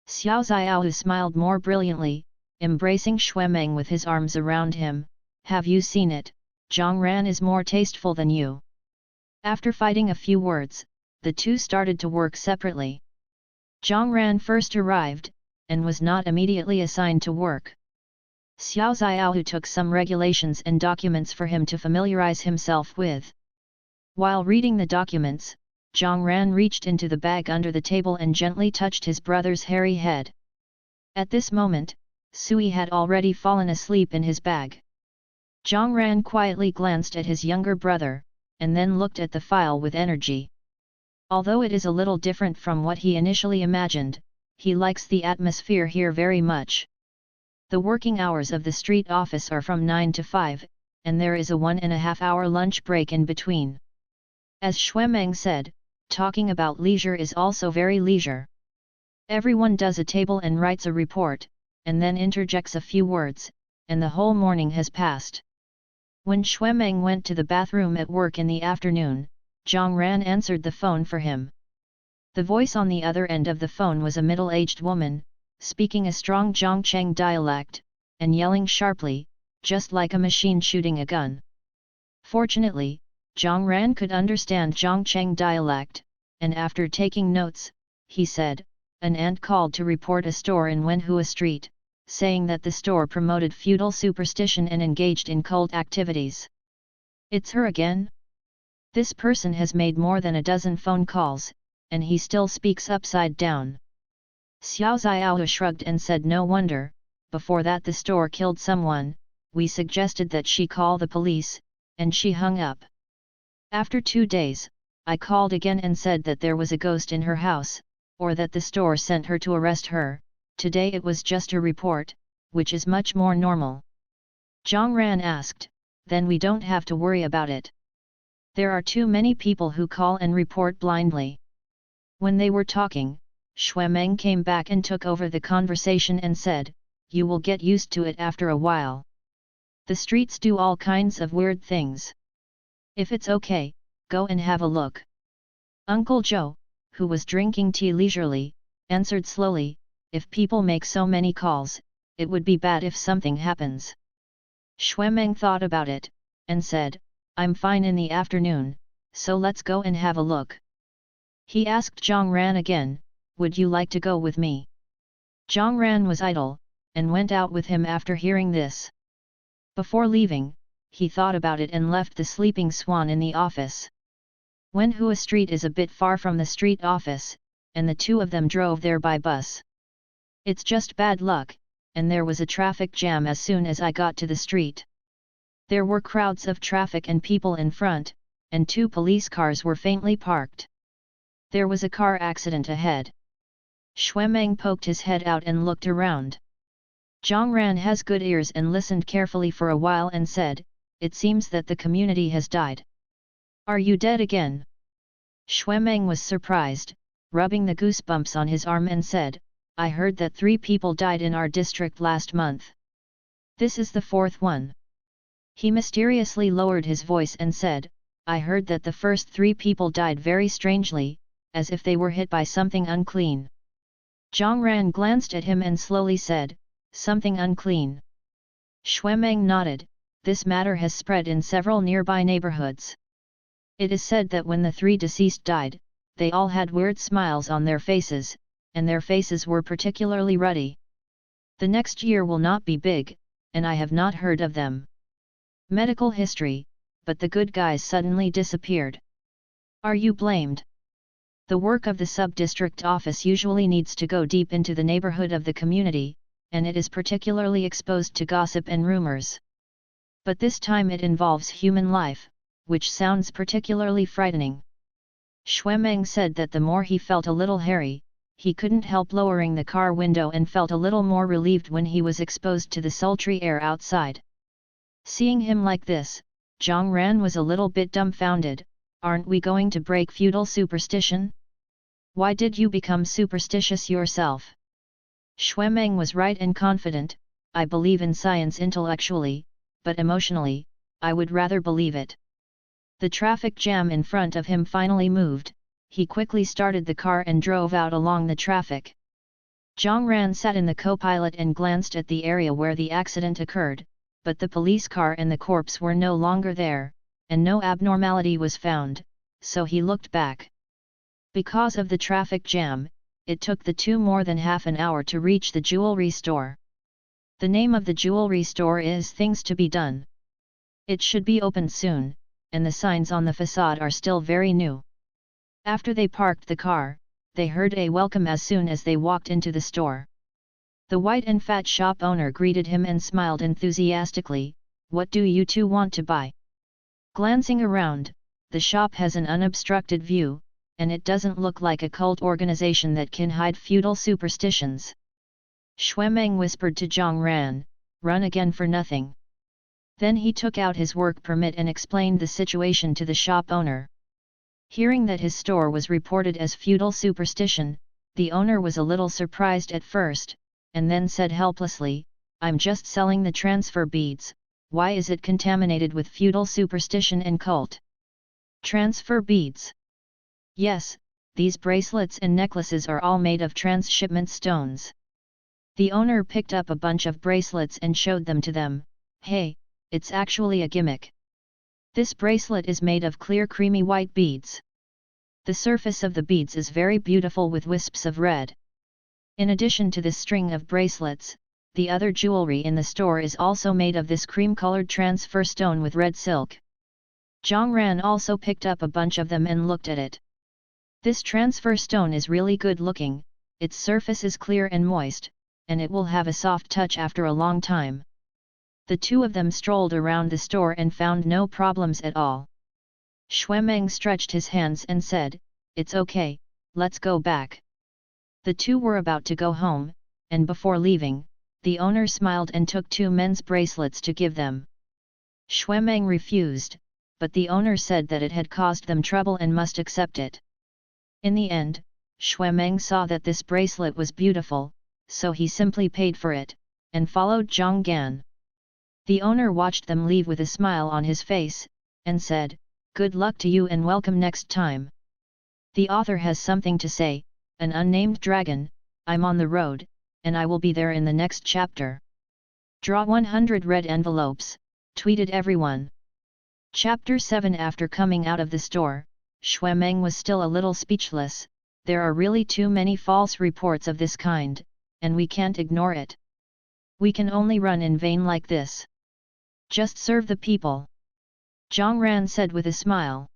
Xiao Xiao smiled more brilliantly, embracing Xuemeng with his arms around him. Have you seen it? Zhang Ran is more tasteful than you. After fighting a few words, the two started to work separately. Zhang Ran first arrived, and was not immediately assigned to work. Xiao Xiao took some regulations and documents for him to familiarize himself with. While reading the documents, Zhang Ran reached into the bag under the table and gently touched his brother's hairy head. At this moment, Sui had already fallen asleep in his bag. Zhang Ran quietly glanced at his younger brother, and then looked at the file with energy. Although it is a little different from what he initially imagined, he likes the atmosphere here very much. The working hours of the street office are from 9 to 5, and there is a 1.5-hour lunch break in between. As Xuemeng said, talking about leisure is also very leisure. Everyone does a table and writes a report, and then interjects a few words, and the whole morning has passed. When Xuemeng went to the bathroom at work in the afternoon, Zhang Ran answered the phone for him. The voice on the other end of the phone was a middle-aged woman, speaking a strong Zhongcheng dialect, and yelling sharply, just like a machine shooting a gun. Fortunately, Zhang Ran could understand Zhongcheng dialect, and after taking notes, he said, an aunt called to report a store in Wenhua Street, saying that the store promoted feudal superstition and engaged in cult activities. It's her again? This person has made more than a dozen phone calls, and he still speaks upside down. Xiao Xiao shrugged and said no wonder, before that the store killed someone, we suggested that she call the police, and she hung up. After 2 days, I called again and said that there was a ghost in her house, or that the store sent her to arrest her. Today it was just a report, which is much more normal. Zhang Ran asked, then we don't have to worry about it. There are too many people who call and report blindly. When they were talking, Xuemeng came back and took over the conversation and said, you will get used to it after a while. The streets do all kinds of weird things. If it's okay, go and have a look. Uncle Joe, who was drinking tea leisurely, answered slowly, if people make so many calls, it would be bad if something happens. Xuemeng thought about it, and said, I'm fine in the afternoon, so let's go and have a look. He asked Zhang Ran again, would you like to go with me? Zhang Ran was idle, and went out with him after hearing this. Before leaving, he thought about it and left the sleeping swan in the office. Wenhua Street is a bit far from the street office, and the two of them drove there by bus. It's just bad luck, and there was a traffic jam as soon as I got to the street. There were crowds of traffic and people in front, and 2 police cars were faintly parked. There was a car accident ahead. Xuemeng poked his head out and looked around. Zhang Ran has good ears and listened carefully for a while and said, it seems that the community has died. Are you dead again? Xuemeng was surprised, rubbing the goosebumps on his arm and said, I heard that 3 people died in our district last month. This is the 4th one. He mysteriously lowered his voice and said, I heard that the first 3 people died very strangely, as if they were hit by something unclean. Zhang Ran glanced at him and slowly said, something unclean. Xuemeng nodded. This matter has spread in several nearby neighborhoods. It is said that when the 3 deceased died, they all had weird smiles on their faces, and their faces were particularly ruddy. The next year will not be big, and I have not heard of them. Medical history, but the good guys suddenly disappeared. Are you blamed? The work of the sub-district office usually needs to go deep into the neighborhood of the community, and it is particularly exposed to gossip and rumors. But this time it involves human life, which sounds particularly frightening. Xuemeng said that the more he felt a little hairy, he couldn't help lowering the car window and felt a little more relieved when he was exposed to the sultry air outside. Seeing him like this, Zhang Ran was a little bit dumbfounded. Aren't we going to break feudal superstition? Why did you become superstitious yourself? Xuemeng was right and confident. I believe in science intellectually, but emotionally, I would rather believe it. The traffic jam in front of him finally moved. He quickly started the car and drove out along the traffic. Zhang Ran sat in the co-pilot and glanced at the area where the accident occurred, but the police car and the corpse were no longer there, and no abnormality was found, so he looked back. Because of the traffic jam, it took the 2 more than half an hour to reach the jewelry store. The name of the jewelry store is Things to Be Done. It should be opened soon, and the signs on the facade are still very new. After they parked the car, they heard a welcome as soon as they walked into the store. The white and fat shop owner greeted him and smiled enthusiastically. What do you two want to buy? Glancing around, the shop has an unobstructed view, and it doesn't look like a cult organization that can hide feudal superstitions. Xuemeng whispered to Zhang Ran, run again for nothing. Then he took out his work permit and explained the situation to the shop owner. Hearing that his store was reported as feudal superstition, the owner was a little surprised at first, and then said helplessly, I'm just selling the transfer beads, why is it contaminated with feudal superstition and cult? Transfer beads? Yes, these bracelets and necklaces are all made of transshipment stones. The owner picked up a bunch of bracelets and showed them to them. Hey, it's actually a gimmick. This bracelet is made of clear creamy white beads. The surface of the beads is very beautiful with wisps of red. In addition to this string of bracelets, the other jewelry in the store is also made of this cream-colored transfer stone with red silk. Zhang Ran also picked up a bunch of them and looked at it. This transfer stone is really good looking, its surface is clear and moist, and it will have a soft touch after a long time. The 2 of them strolled around the store and found no problems at all. Xuemeng stretched his hands and said, it's okay, let's go back. The 2 were about to go home, and before leaving, the owner smiled and took 2 men's bracelets to give them. Xuemeng refused, but the owner said that it had caused them trouble and must accept it. In the end, Xuemeng saw that this bracelet was beautiful, so he simply paid for it, and followed Zhang Gan. The owner watched them leave with a smile on his face, and said, good luck to you and welcome next time. The author has something to say, an unnamed dragon, I'm on the road, and I will be there in the next chapter. Draw 100 red envelopes, tweeted everyone. Chapter 7. After coming out of the store, Xuemeng was still a little speechless. There are really too many false reports of this kind, and we can't ignore it. We can only run in vain like this. Just serve the people. Zhang Ran said with a smile.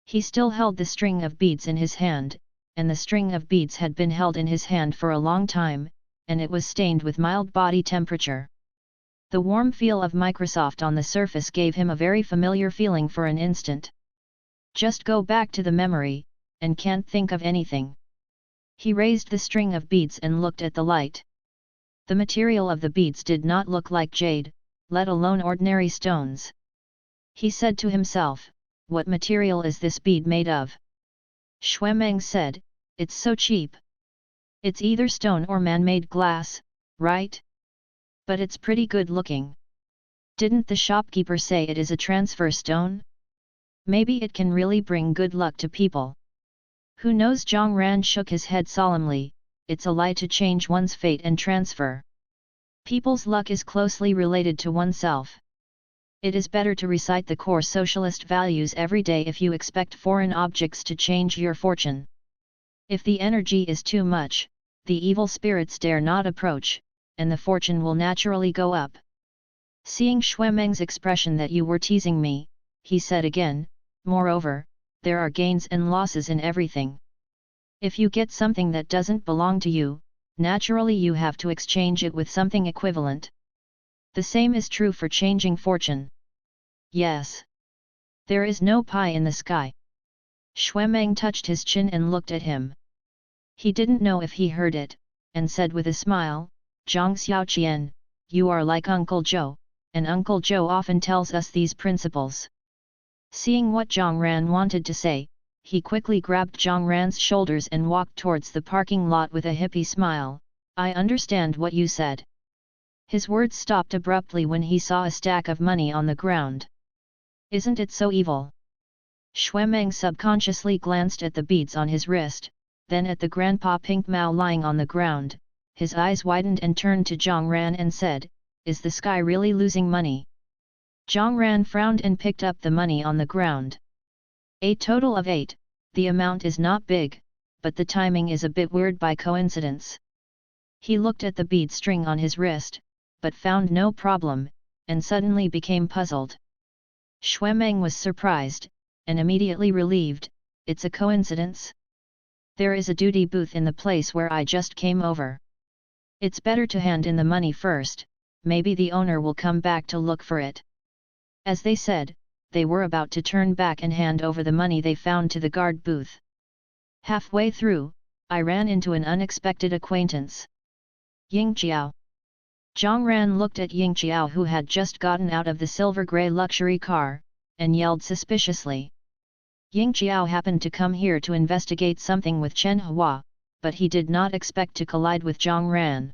He still held the string of beads in his hand, and the string of beads had been held in his hand for a long time, and it was stained with mild body temperature. The warm feel of Microsoft on the surface gave him a very familiar feeling for an instant. Just go back to the memory, and can't think of anything. He raised the string of beads and looked at the light. The material of the beads did not look like jade, let alone ordinary stones. He said to himself, what material is this bead made of? Xuemeng said, it's so cheap. It's either stone or man-made glass, right? But it's pretty good looking. Didn't the shopkeeper say it is a transfer stone? Maybe it can really bring good luck to people. Who knows? Zhang Ran shook his head solemnly, it's a lie to change one's fate and transfer. People's luck is closely related to oneself. It is better to recite the core socialist values every day if you expect foreign objects to change your fortune. If the energy is too much, the evil spirits dare not approach, and the fortune will naturally go up. Seeing Xuemeng's expression that you were teasing me, he said again, moreover, there are gains and losses in everything. If you get something that doesn't belong to you, naturally you have to exchange it with something equivalent. The same is true for changing fortune. Yes. There is no pie in the sky. Xuemeng touched his chin and looked at him. He didn't know if he heard it, and said with a smile, Zhang Xiaoqian, you are like Uncle Joe, and Uncle Joe often tells us these principles. Seeing what Zhang Ran wanted to say, he quickly grabbed Zhang Ran's shoulders and walked towards the parking lot with a hippie smile. I understand what you said. His words stopped abruptly when he saw a stack of money on the ground. Isn't it so evil? Xuemeng subconsciously glanced at the beads on his wrist, then at the Grandpa Pink Mao lying on the ground. His eyes widened and turned to Zhang Ran and said, is the sky really losing money? Zhang Ran frowned and picked up the money on the ground. A total of 8, the amount is not big, but the timing is a bit weird by coincidence. He looked at the bead string on his wrist, but found no problem, and suddenly became puzzled. Xuemeng was surprised, and immediately relieved, it's a coincidence? There is a duty booth in the place where I just came over. It's better to hand in the money first, maybe the owner will come back to look for it. As they said, they were about to turn back and hand over the money they found to the guard booth. Halfway through, I ran into an unexpected acquaintance. Ying Jiao. Zhang Ran looked at Ying Jiao, who had just gotten out of the silver-grey luxury car, and yelled suspiciously. Ying Jiao happened to come here to investigate something with Chen Hua, but he did not expect to collide with Zhang Ran.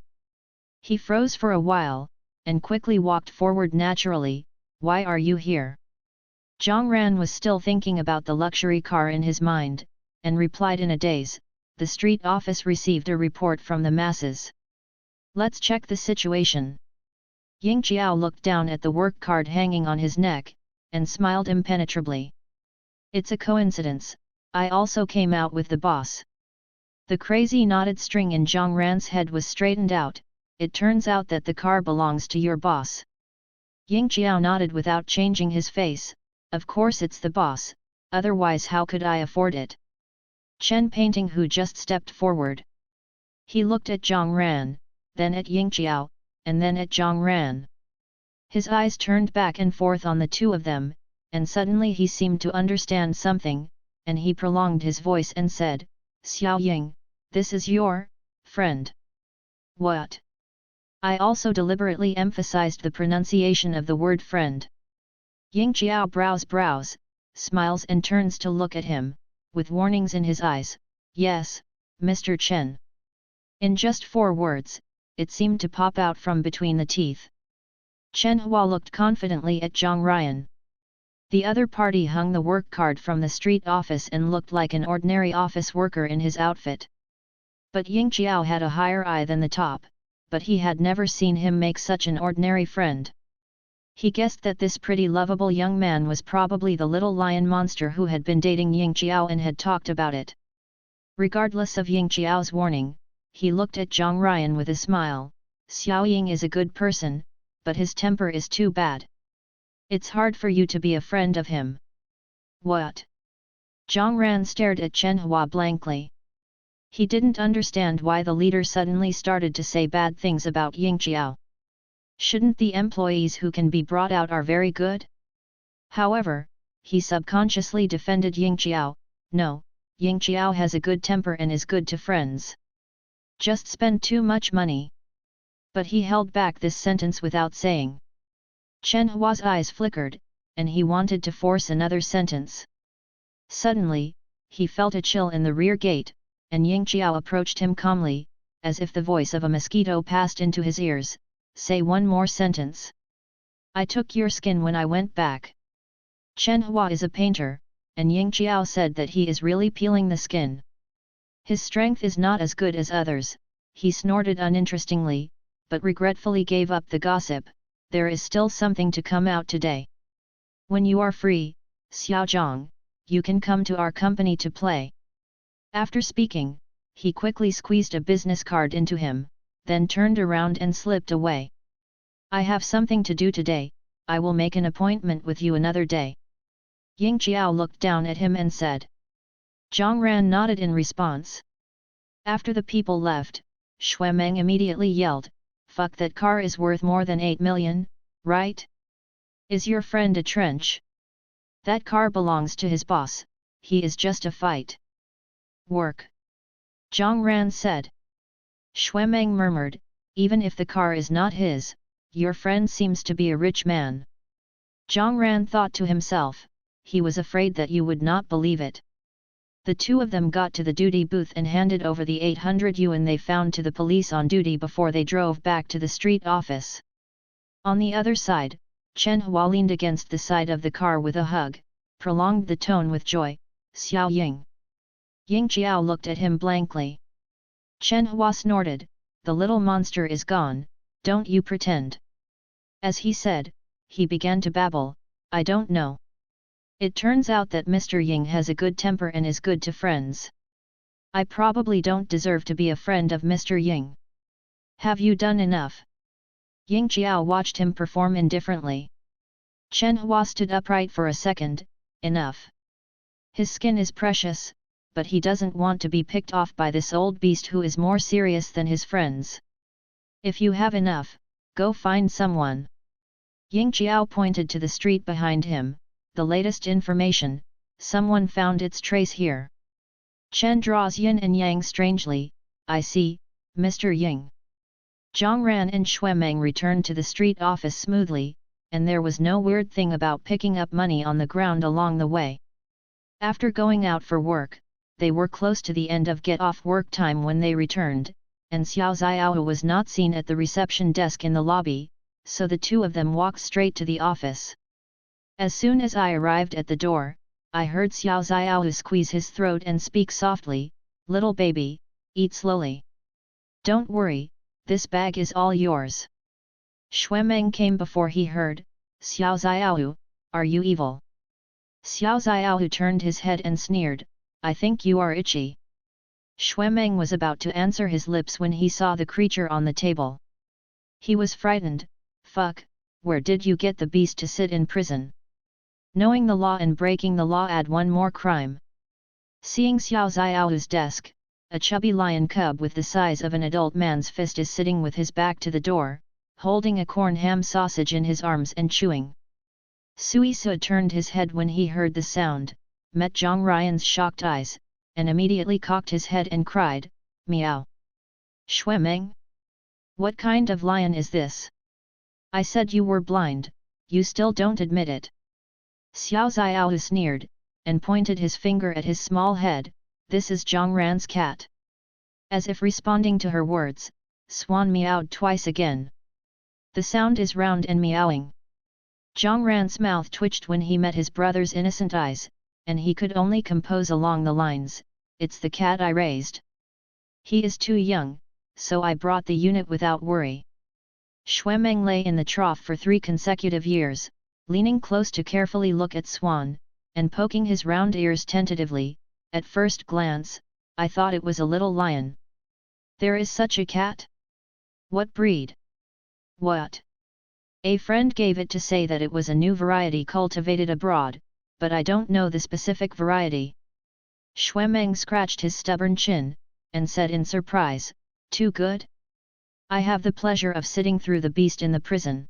He froze for a while, and quickly walked forward naturally. Why are you here? Zhang Ran was still thinking about the luxury car in his mind, and replied in a daze, the street office received a report from the masses. Let's check the situation. Ying Jiao looked down at the work card hanging on his neck, and smiled impenetrably. It's a coincidence, I also came out with the boss. The crazy knotted string in Zhang Ran's head was straightened out. It turns out that the car belongs to your boss. Ying Jiao nodded without changing his face. Of course it's the boss, otherwise how could I afford it? Chen Painting, who just stepped forward. He looked at Zhang Ran, then at Ying Jiao, and then at Zhang Ran. His eyes turned back and forth on the two of them, and suddenly he seemed to understand something, and he prolonged his voice and said, Xiao Ying, this is your friend. What? I also deliberately emphasized the pronunciation of the word friend. Ying Jiao brows, smiles and turns to look at him, with warnings in his eyes. Yes, Mr. Chen. In just 4 words, it seemed to pop out from between the teeth. Chen Hua looked confidently at Zhang Ryan. The other party hung the work card from the street office and looked like an ordinary office worker in his outfit. But Ying Jiao had a higher eye than the top, but he had never seen him make such an ordinary friend. He guessed that this pretty lovable young man was probably the little lion monster who had been dating Ying Jiao and had talked about it. Regardless of Ying Jiao's warning, he looked at Zhang Ryan with a smile. Xiao Ying is a good person, but his temper is too bad. It's hard for you to be a friend of him. What? Zhang Ran stared at Chen Hua blankly. He didn't understand why the leader suddenly started to say bad things about Ying Jiao. Shouldn't the employees who can be brought out are very good? However, he subconsciously defended Ying Jiao. No, Ying Jiao has a good temper and is good to friends. Just spend too much money. But he held back this sentence without saying. Chen Hua's eyes flickered, and he wanted to force another sentence. Suddenly, he felt a chill in the rear gate, and Ying Jiao approached him calmly, as if the voice of a mosquito passed into his ears. Say one more sentence. I took your skin when I went back. Chen Hua is a painter, and Ying Jiao said that he is really peeling the skin. His strength is not as good as others, he snorted uninterestingly. but regretfully gave up the gossip. There is still something to come out today. When you are free, Xiaozhang, you can come to our company to play. After speaking, he quickly squeezed a business card into him, then turned around and slipped away. I have something to do today, I will make an appointment with you another day. Ying Qiao looked down at him and said. Zhang Ran nodded in response. After the people left, Xuemeng immediately yelled, "Fuck, that car is worth more than 8 million, right? Is your friend a trench? That car belongs to his boss, he is just a fight. Work." Zhang Ran said. Xuemeng murmured, "Even if the car is not his, your friend seems to be a rich man." Zhang Ran thought to himself, he was afraid that you would not believe it. The two of them got to the duty booth and handed over the 800 yuan they found to the police on duty before they drove back to the street office. On the other side, Chen Hua leaned against the side of the car with a hug, prolonged the tone with joy, "Xiao Ying." Ying Qiao looked at him blankly. Chen Hua snorted, "The little monster is gone, don't you pretend." As he said, he began to babble, "I don't know. It turns out that Mr. Ying has a good temper and is good to friends. I probably don't deserve to be a friend of Mr. Ying. Have you done enough?" Ying Qiao watched him perform indifferently. Chen Hua stood upright for a second, "Enough. His skin is precious, but he doesn't want to be picked off by this old beast who is more serious than his friends. If you have enough, go find someone." Ying Qiao pointed to the street behind him. "The latest information, someone found its trace here." Chen draws yin and yang strangely, "I see, Mr. Ying." Zhang Ran and Xuemeng returned to the street office smoothly, and there was no weird thing about picking up money on the ground along the way. After going out for work, they were close to the end of get-off work time when they returned, and Xiao Xiao was not seen at the reception desk in the lobby, so the two of them walked straight to the office. As soon as I arrived at the door, I heard Xiao Xiao squeeze his throat and speak softly, "Little baby, eat slowly. Don't worry, this bag is all yours." Xuemeng came before he heard, "Xiao Xiao, are you evil?" Xiao Xiao turned his head and sneered, "I think you are itchy." Xuemeng was about to answer his lips when he saw the creature on the table. He was frightened, "Fuck, where did you get the beast to sit in prison? Knowing the law and breaking the law add one more crime." Seeing Xiao Xiao's desk, a chubby lion cub with the size of an adult man's fist is sitting with his back to the door, holding a corn ham sausage in his arms and chewing. Sui Su turned his head when he heard the sound, met Zhang Ryan's shocked eyes, and immediately cocked his head and cried, "Meow! Xuemeng? What kind of lion is this? I said you were blind, you still don't admit it." Xiao Xiao sneered, and pointed his finger at his small head, "This is Zhang Ran's cat." As if responding to her words, Swan meowed twice again. The sound is round and meowing. Zhang Ran's mouth twitched when he met his brother's innocent eyes, and he could only compose along the lines, "It's the cat I raised. He is too young, so I brought the unit without worry." Xuemeng lay in the trough for 3 consecutive years, leaning close to carefully look at Swan, and poking his round ears tentatively. "At first glance, I thought it was a little lion. There is such a cat? What breed? What? A friend gave it to say that it was a new variety cultivated abroad, but I don't know the specific variety." Xuemeng scratched his stubborn chin, and said in surprise, "Too good? I have the pleasure of sitting through the beast in the prison."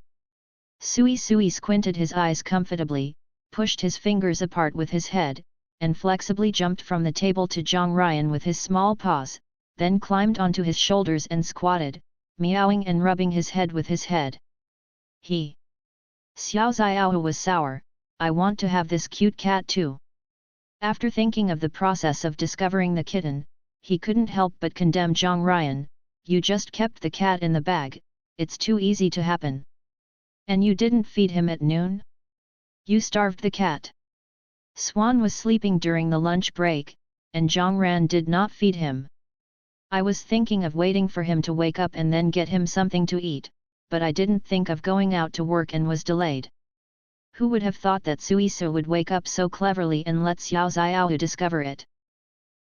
Sui squinted his eyes comfortably, pushed his fingers apart with his head, and flexibly jumped from the table to Zhang Ryan with his small paws, then climbed onto his shoulders and squatted, meowing and rubbing his head with his head. He. Xiao Xiao was sour, "I want to have this cute cat too." After thinking of the process of discovering the kitten, he couldn't help but condemn Zhang Ryan, "You just kept the cat in the bag, it's too easy to happen. And you didn't feed him at noon? You starved the cat." Swan was sleeping during the lunch break, and Zhang Ran did not feed him. I was thinking of waiting for him to wake up and then get him something to eat, but I didn't think of going out to work and was delayed. Who would have thought that Suisu would wake up so cleverly and let Xiao Xiaohu discover it?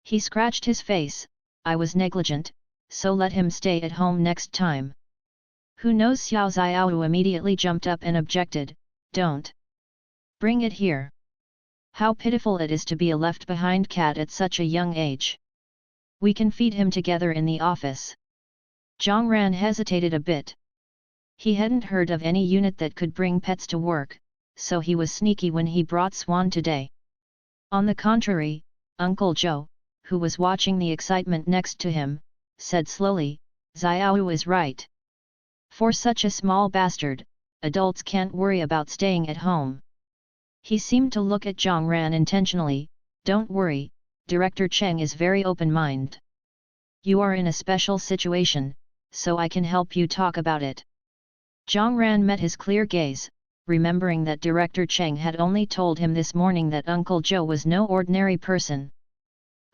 He scratched his face. I was negligent, so let him stay at home next time. Who knows? Xiao Xiaohu immediately jumped up and objected, don't bring it here. How pitiful it is to be a left-behind cat at such a young age. We can feed him together in the office. Zhang Ran hesitated a bit. He hadn't heard of any unit that could bring pets to work, so he was sneaky when he brought Swan today. On the contrary, Uncle Joe, who was watching the excitement next to him, said slowly, Xiaohu is right. For such a small bastard, adults can't worry about staying at home. He seemed to look at Zhang Ran intentionally. Don't worry, Director Cheng is very open-minded. You are in a special situation, so I can help you talk about it. Zhang Ran met his clear gaze, remembering that Director Cheng had only told him this morning that Uncle Joe was no ordinary person.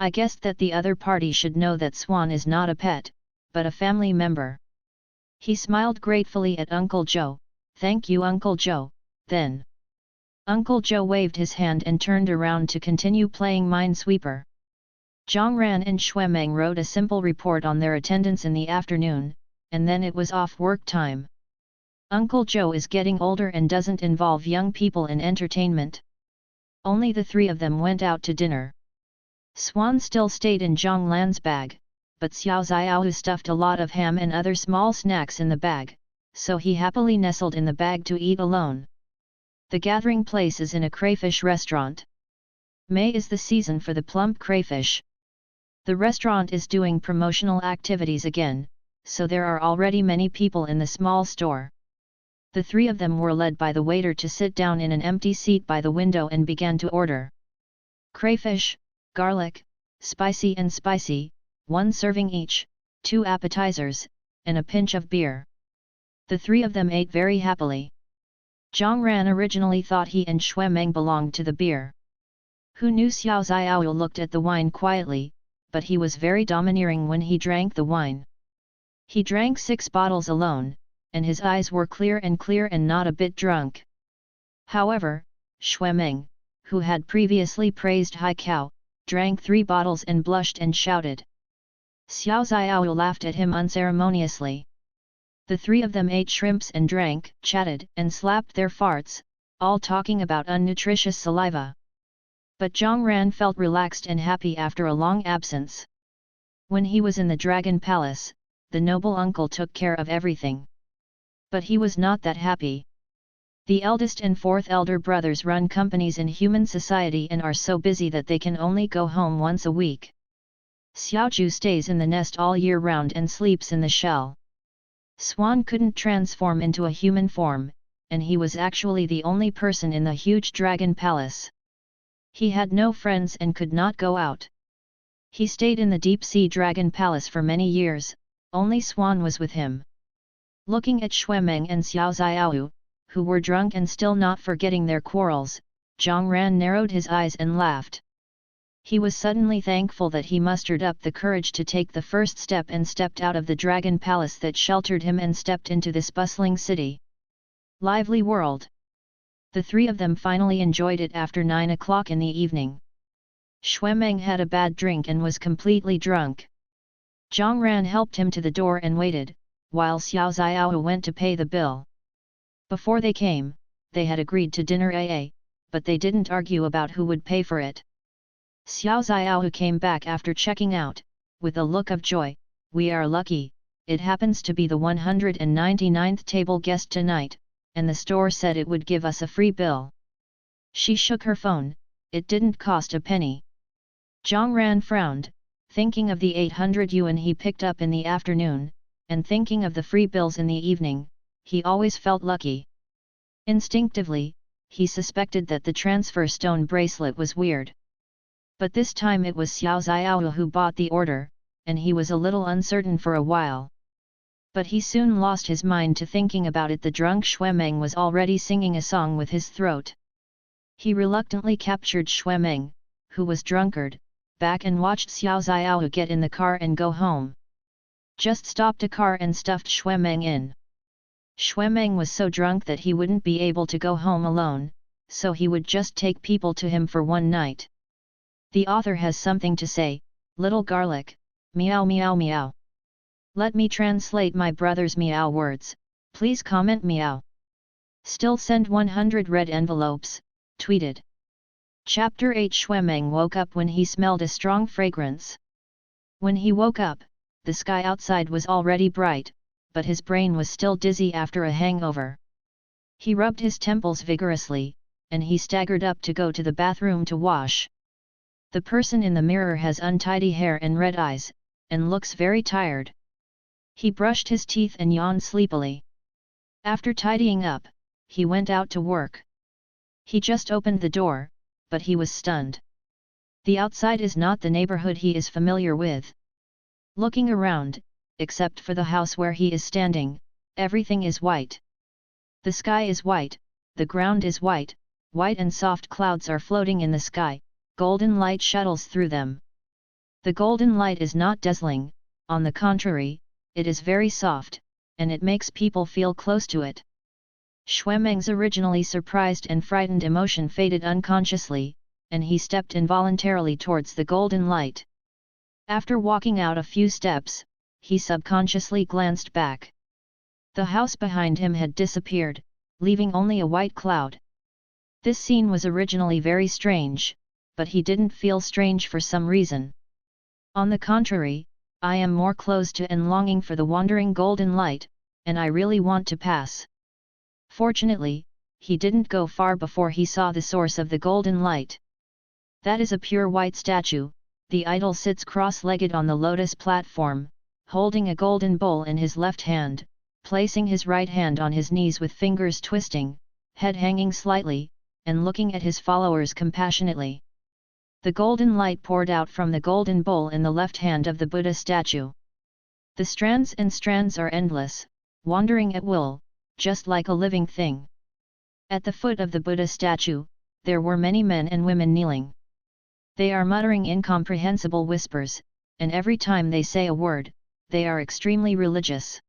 I guessed that the other party should know that Swan is not a pet, but a family member. He smiled gratefully at Uncle Joe. Thank you, Uncle Joe. Then Uncle Joe waved his hand and turned around to continue playing Minesweeper. Zhang Ran and Xuemeng wrote a simple report on their attendance in the afternoon, and then it was off work time. Uncle Joe is getting older and doesn't involve young people in entertainment. Only the three of them went out to dinner. Swan still stayed in Zhang Lan's bag, but Xiao Xiaohu stuffed a lot of ham and other small snacks in the bag, so he happily nestled in the bag to eat alone. The gathering place is in a crayfish restaurant. May is the season for the plump crayfish. The restaurant is doing promotional activities again, so there are already many people in the small store. The three of them were led by the waiter to sit down in an empty seat by the window and began to order. Crayfish, garlic, spicy and spicy, 1 serving each, 2 appetizers, and a pinch of beer. The three of them ate very happily. Zhang Ran originally thought he and Xuemeng belonged to the beer. Who knew? Xiao Xiaohu looked at the wine quietly, but he was very domineering when he drank the wine. He drank 6 bottles alone, and his eyes were clear and not a bit drunk. However, Xuemeng, who had previously praised Hai Cao, drank 3 bottles and blushed and shouted. Xiao Xiaohu laughed at him unceremoniously. The three of them ate shrimps and drank, chatted, and slapped their farts, all talking about unnutritious saliva. But Zhang Ran felt relaxed and happy after a long absence. When he was in the Dragon Palace, the noble uncle took care of everything. But he was not that happy. The eldest and 4th elder brothers run companies in human society and are so busy that they can only go home once a week. Xiaoju stays in the nest all year round and sleeps in the shell. Swan couldn't transform into a human form, and he was actually the only person in the huge dragon palace. He had no friends and could not go out. He stayed in the deep-sea dragon palace for many years, only Swan was with him. Looking at Xuemeng and Xiao Xiaohu, who were drunk and still not forgetting their quarrels, Zhang Ran narrowed his eyes and laughed. He was suddenly thankful that he mustered up the courage to take the first step and stepped out of the dragon palace that sheltered him and stepped into this bustling city. Lively world. The three of them finally enjoyed it after 9 o'clock in the evening. Xuemeng had a bad drink and was completely drunk. Zhang Ran helped him to the door and waited, while Xiao Xiaohu went to pay the bill. Before they came, they had agreed to dinner AA, but they didn't argue about who would pay for it. Xiao Xiaohu came back after checking out, with a look of joy. We are lucky, it happens to be the 199th table guest tonight, and the store said it would give us a free bill. She shook her phone, it didn't cost a penny. Zhang Ran frowned, thinking of the 800 yuan he picked up in the afternoon, and thinking of the free bills in the evening. He always felt lucky. Instinctively, he suspected that the transfer stone bracelet was weird. But this time it was Xiao Xiaohu who bought the order, and he was a little uncertain for a while. But he soon lost his mind to thinking about it. The drunk Xuemeng was already singing a song with his throat. He reluctantly captured Xuemeng, who was drunkard, back and watched Xiao Xiaohu get in the car and go home. just stopped a car and stuffed Xuemeng in. Xuemeng was so drunk that he wouldn't be able to go home alone, so he would just take people to him for one night. The author has something to say, little garlic, meow meow meow. Let me translate my brother's meow words, please comment meow. Still send 100 red envelopes, tweeted. Chapter 8 Xuemeng woke up when he smelled a strong fragrance. When he woke up, the sky outside was already bright, but his brain was still dizzy after a hangover. He rubbed his temples vigorously, and he staggered up to go to the bathroom to wash. The person in the mirror has untidy hair and red eyes, and looks very tired. He brushed his teeth and yawned sleepily. After tidying up, he went out to work. He just opened the door, but he was stunned. The outside is not the neighborhood he is familiar with. Looking around, except for the house where he is standing, everything is white. The sky is white, the ground is white, white and soft clouds are floating in the sky, golden light shuttles through them. The golden light is not dazzling, on the contrary, it is very soft, and it makes people feel close to it. Xuemeng's originally surprised and frightened emotion faded unconsciously, and he stepped involuntarily towards the golden light. After walking out a few steps, he subconsciously glanced back. The house behind him had disappeared, leaving only a white cloud. This scene was originally very strange, but he didn't feel strange for some reason. On the contrary, I am more close to and longing for the wandering golden light, and I really want to pass. Fortunately, he didn't go far before he saw the source of the golden light. That is a pure white statue. The idol sits cross-legged on the lotus platform, holding a golden bowl in his left hand, placing his right hand on his knees with fingers twisting, head hanging slightly, and looking at his followers compassionately. The golden light poured out from the golden bowl in the left hand of the Buddha statue. The strands and strands are endless, wandering at will, just like a living thing. At the foot of the Buddha statue, there were many men and women kneeling. They are muttering incomprehensible whispers, and every time they say a word, they are extremely religious.